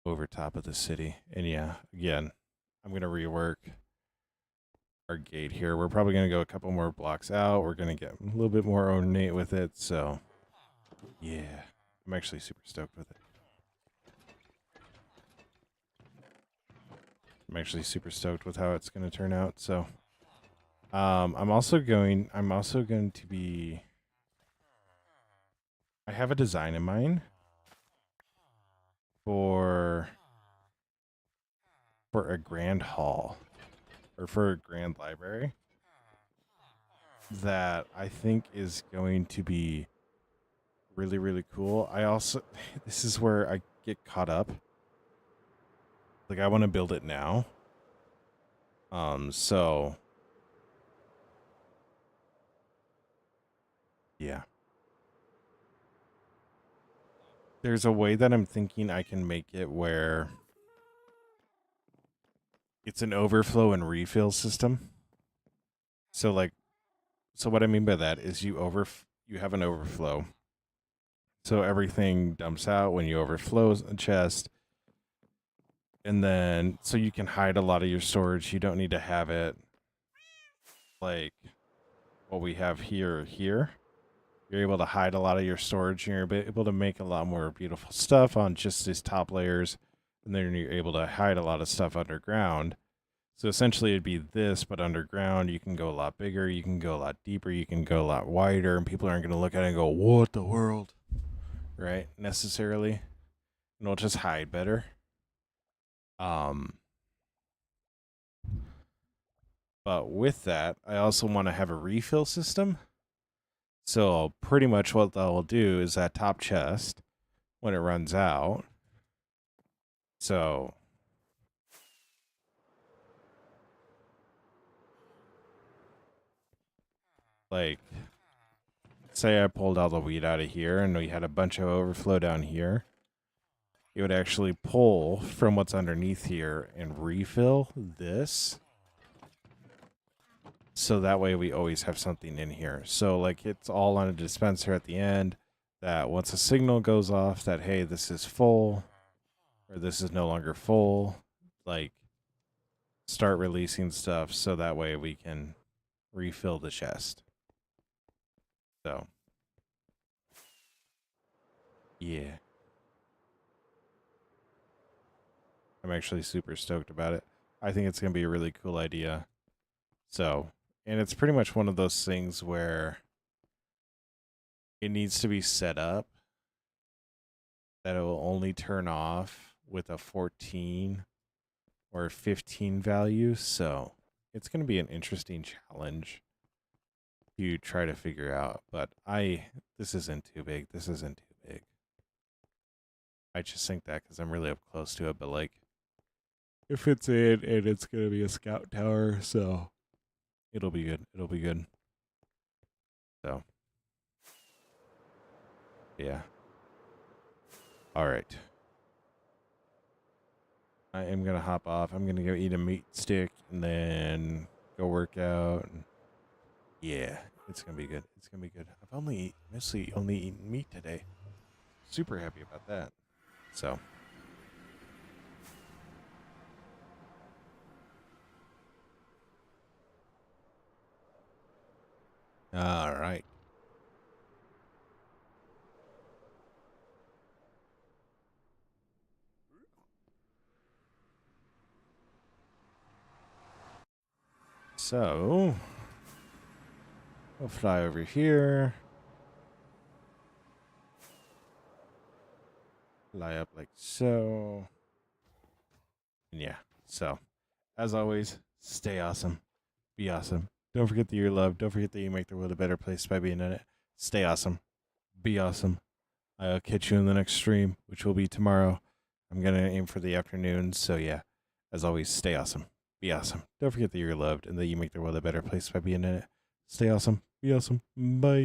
over top of the city. And yeah, again, I'm going to rework our gate here. We're probably going to go a couple more blocks out. We're going to get a little bit more ornate with it. So yeah, I'm actually super stoked with it. I'm actually super stoked with how it's going to turn out. So, I'm also going to be, I have a design in mind for a grand hall or for a grand library that I think is going to be really, really cool. I also, this is where I get caught up. Like, I want to build it now. So yeah. There's a way that I'm thinking I can make it where it's an overflow and refill system. So like, so what I mean by that is you have an overflow. So everything dumps out when you overflow a chest. And then, so you can hide a lot of your storage. You don't need to have it like what we have here. You're able to hide a lot of your storage, and you're able to make a lot more beautiful stuff on just these top layers. And then you're able to hide a lot of stuff underground. So essentially it'd be this, but underground. You can go a lot bigger. You can go a lot deeper. You can go a lot wider. And people aren't going to look at it and go, what the world? Right? Necessarily. And it'll just hide better. But with that, I also want to have a refill system. So pretty much what that will do is that top chest, when it runs out, so like, say I pulled all the wheat out of here and we had a bunch of overflow down here, it would actually pull from what's underneath here and refill this. So that way we always have something in here. So like it's all on a dispenser at the end that once a signal goes off that, hey, this is full or this is no longer full, like start releasing stuff so that way we can refill the chest. So, yeah. I'm actually super stoked about it. I think it's going to be a really cool idea. So, and it's pretty much one of those things where it needs to be set up that it will only turn off with a 14 or 15 value. So it's going to be an interesting challenge to try to figure out. But this isn't too big. This isn't too big. I just think that because I'm really up close to it. But like, if it's in and it's going to be a scout tower, so it'll be good. It'll be good. So, yeah. All right. I am going to hop off. I'm going to go eat a meat stick and then go work out. Yeah, it's going to be good. It's going to be good. I've mostly only eaten meat today. Super happy about that. So. All right. So, we'll fly over here. Fly up like so. And yeah, so, as always, stay awesome. Be awesome. Don't forget that you're loved. Don't forget that you make the world a better place by being in it. Stay awesome. Be awesome. I'll catch you in the next stream, which will be tomorrow. I'm going to aim for the afternoon. So, yeah, as always, stay awesome. Be awesome. Don't forget that you're loved and that you make the world a better place by being in it. Stay awesome. Be awesome. Bye.